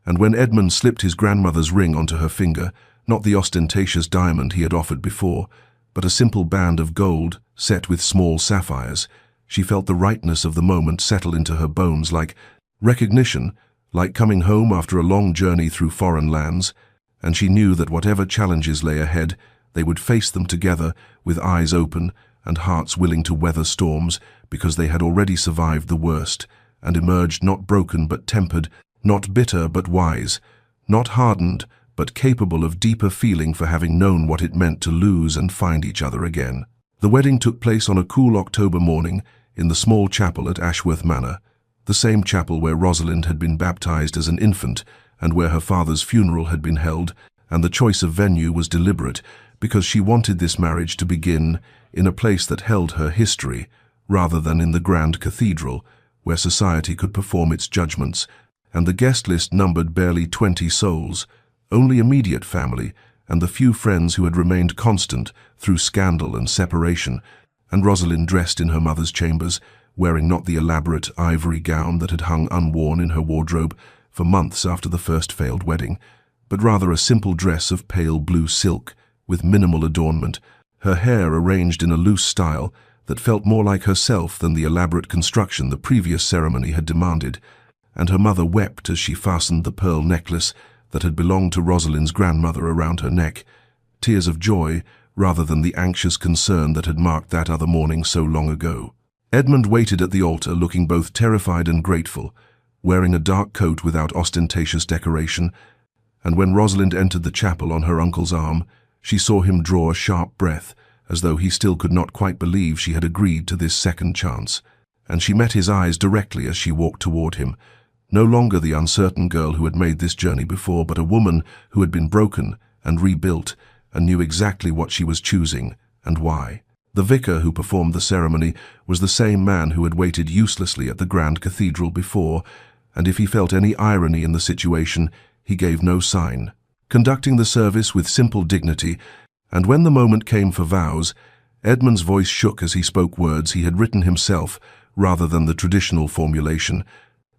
And when Edmund slipped his grandmother's ring onto her finger, not the ostentatious diamond he had offered before, but a simple band of gold set with small sapphires, she felt the rightness of the moment settle into her bones like recognition, like coming home after a long journey through foreign lands, and she knew that whatever challenges lay ahead, they would face them together with eyes open and hearts willing to weather storms because they had already survived the worst and emerged not broken but tempered, not bitter but wise, not hardened but capable of deeper feeling for having known what it meant to lose and find each other again. The wedding took place on a cool October morning in the small chapel at Ashworth Manor, the same chapel where Rosalind had been baptized as an infant and where her father's funeral had been held, and the choice of venue was deliberate because she wanted this marriage to begin in a place that held her history rather than in the grand cathedral where society could perform its judgments, and the guest list numbered barely 20 souls, only immediate family and the few friends who had remained constant through scandal and separation, and Rosalind dressed in her mother's chambers, wearing not the elaborate ivory gown that had hung unworn in her wardrobe for months after the first failed wedding, but rather a simple dress of pale blue silk with minimal adornment, her hair arranged in a loose style that felt more like herself than the elaborate construction the previous ceremony had demanded, and her mother wept as she fastened the pearl necklace that had belonged to Rosalind's grandmother around her neck, tears of joy rather than the anxious concern that had marked that other morning so long ago. Edmund waited at the altar looking both terrified and grateful, wearing a dark coat without ostentatious decoration, and when Rosalind entered the chapel on her uncle's arm, she saw him draw a sharp breath, as though he still could not quite believe she had agreed to this second chance, and she met his eyes directly as she walked toward him, no longer the uncertain girl who had made this journey before, but a woman who had been broken and rebuilt and knew exactly what she was choosing and why. The vicar who performed the ceremony was the same man who had waited uselessly at the grand cathedral before, and if he felt any irony in the situation, he gave no sign, conducting the service with simple dignity, and when the moment came for vows, Edmund's voice shook as he spoke words he had written himself rather than the traditional formulation,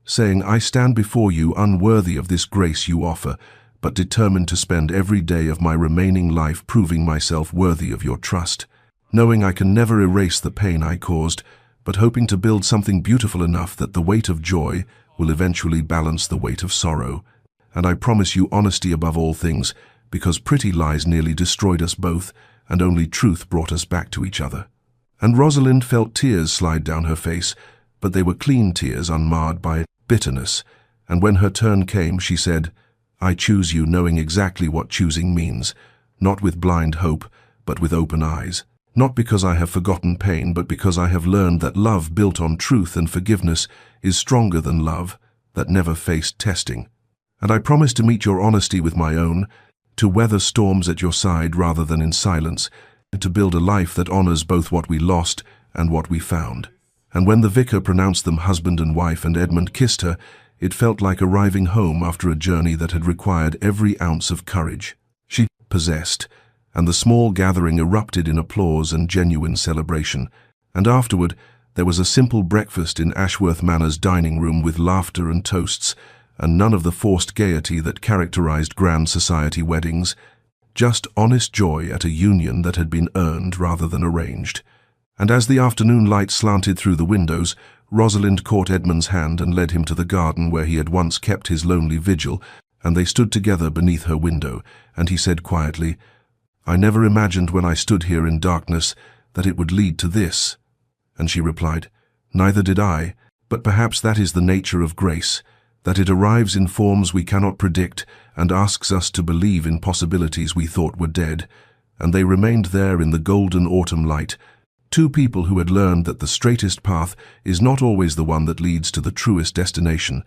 saying, "I stand before you unworthy of this grace you offer, but determined to spend every day of my remaining life proving myself worthy of your trust, knowing I can never erase the pain I caused, but hoping to build something beautiful enough that the weight of joy will eventually balance the weight of sorrow. And I promise you honesty above all things, because pretty lies nearly destroyed us both, and only truth brought us back to each other." And Rosalind felt tears slide down her face, but they were clean tears unmarred by bitterness, and when her turn came, she said, "I choose you knowing exactly what choosing means, not with blind hope, but with open eyes. Not because I have forgotten pain, but because I have learned that love built on truth and forgiveness is stronger than love, that never faced testing. And I promise to meet your honesty with my own, to weather storms at your side rather than in silence, and to build a life that honors both what we lost and what we found. And when the vicar pronounced them husband and wife and Edmund kissed her, it felt like arriving home after a journey that had required every ounce of courage. She possessed, and the small gathering erupted in applause and genuine celebration. And afterward, there was a simple breakfast in Ashworth Manor's dining room with laughter and toasts, and none of the forced gaiety that characterized grand society weddings, just honest joy at a union that had been earned rather than arranged. And as the afternoon light slanted through the windows, Rosalind caught Edmund's hand and led him to the garden where he had once kept his lonely vigil, and they stood together beneath her window, and he said quietly, "I never imagined when I stood here in darkness that it would lead to this." And she replied, "Neither did I, but perhaps that is the nature of grace, that it arrives in forms we cannot predict and asks us to believe in possibilities we thought were dead." And they remained there in the golden autumn light, two people who had learned that the straightest path is not always the one that leads to the truest destination,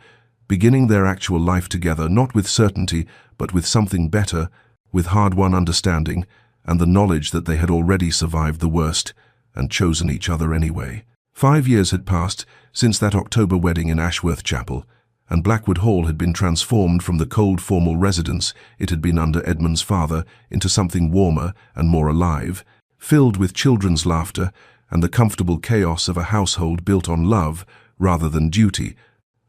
beginning their actual life together not with certainty, but with something better, with hard-won understanding, and the knowledge that they had already survived the worst, and chosen each other anyway. 5 years had passed since that October wedding in Ashworth Chapel, and Blackwood Hall had been transformed from the cold formal residence it had been under Edmund's father into something warmer and more alive, filled with children's laughter and the comfortable chaos of a household built on love rather than duty.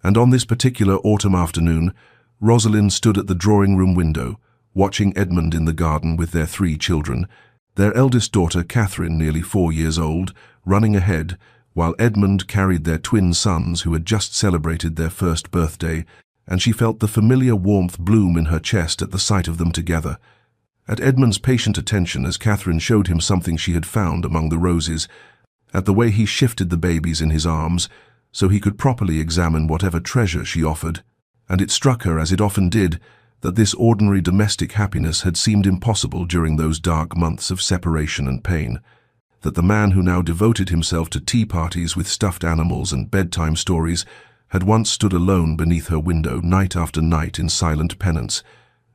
And on this particular autumn afternoon, Rosalind stood at the drawing-room window, watching Edmund in the garden with their 3 children, their eldest daughter, Catherine, nearly 4 years old, running ahead, while Edmund carried their twin sons who had just celebrated their first birthday, and she felt the familiar warmth bloom in her chest at the sight of them together. At Edmund's patient attention as Catherine showed him something she had found among the roses, at the way he shifted the babies in his arms so he could properly examine whatever treasure she offered, and it struck her, as it often did, that this ordinary domestic happiness had seemed impossible during those dark months of separation and pain, that the man who now devoted himself to tea parties with stuffed animals and bedtime stories had once stood alone beneath her window night after night in silent penance,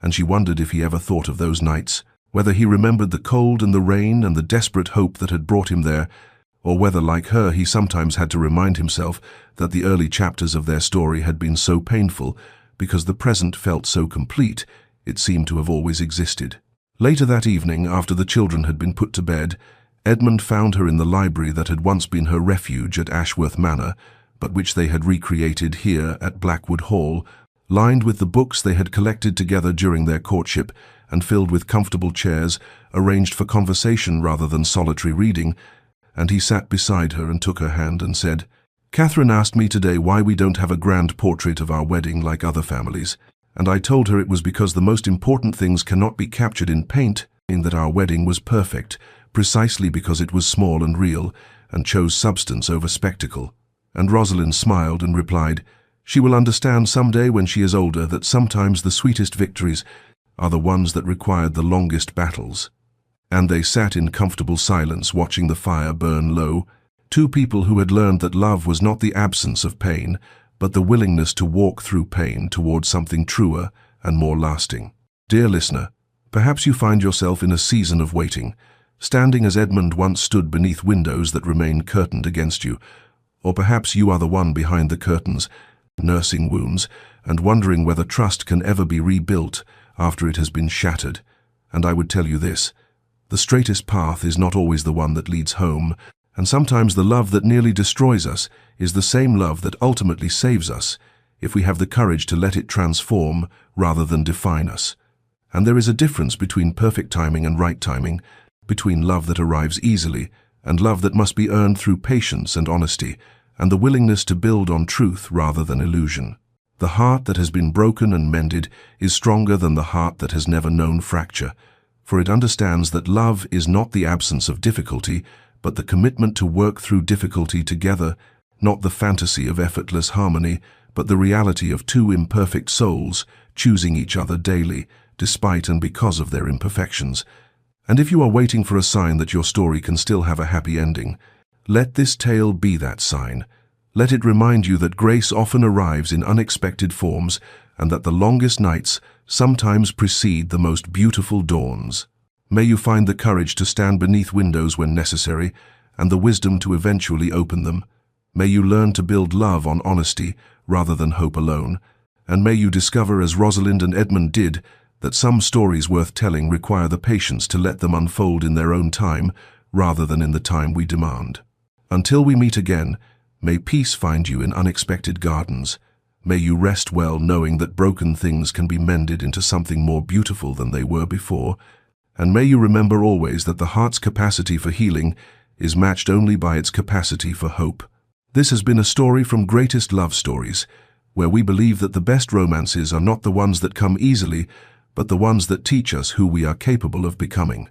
and she wondered if he ever thought of those nights, whether he remembered the cold and the rain and the desperate hope that had brought him there, or whether, like her, he sometimes had to remind himself that the early chapters of their story had been so painful because the present felt so complete it seemed to have always existed. Later that evening, after the children had been put to bed, Edmund found her in the library that had once been her refuge at Ashworth Manor, but which they had recreated here at Blackwood Hall, lined with the books they had collected together during their courtship and filled with comfortable chairs arranged for conversation rather than solitary reading, and he sat beside her and took her hand and said, "Catherine asked me today why we don't have a grand portrait of our wedding like other families, and I told her it was because the most important things cannot be captured in paint, in that our wedding was perfect, precisely because it was small and real, and chose substance over spectacle." And Rosalind smiled and replied, "She will understand someday when she is older that sometimes the sweetest victories are the ones that required the longest battles." And they sat in comfortable silence watching the fire burn low, two people who had learned that love was not the absence of pain, but the willingness to walk through pain towards something truer and more lasting. Dear listener, perhaps you find yourself in a season of waiting, standing as Edmund once stood beneath windows that remain curtained against you, or perhaps you are the one behind the curtains, nursing wounds and wondering whether trust can ever be rebuilt after it has been shattered. And I would tell you this: the straightest path is not always the one that leads home, and sometimes the love that nearly destroys us is the same love that ultimately saves us, if we have the courage to let it transform rather than define us. And there is a difference between perfect timing and right timing, between love that arrives easily and love that must be earned through patience and honesty, and the willingness to build on truth rather than illusion. The heart that has been broken and mended is stronger than the heart that has never known fracture, for it understands that love is not the absence of difficulty, but the commitment to work through difficulty together, not the fantasy of effortless harmony, but the reality of two imperfect souls choosing each other daily, despite and because of their imperfections. And if you are waiting for a sign that your story can still have a happy ending, let this tale be that sign. Let it remind you that grace often arrives in unexpected forms and that the longest nights sometimes precede the most beautiful dawns. May you find the courage to stand beneath windows when necessary and the wisdom to eventually open them. May you learn to build love on honesty rather than hope alone. And may you discover, as Rosalind and Edmund did, that some stories worth telling require the patience to let them unfold in their own time rather than in the time we demand. Until we meet again, may peace find you in unexpected gardens. May you rest well knowing that broken things can be mended into something more beautiful than they were before. And may you remember always that the heart's capacity for healing is matched only by its capacity for hope. This has been a story from Greatest Love Stories, where we believe that the best romances are not the ones that come easily, but the ones that teach us who we are capable of becoming.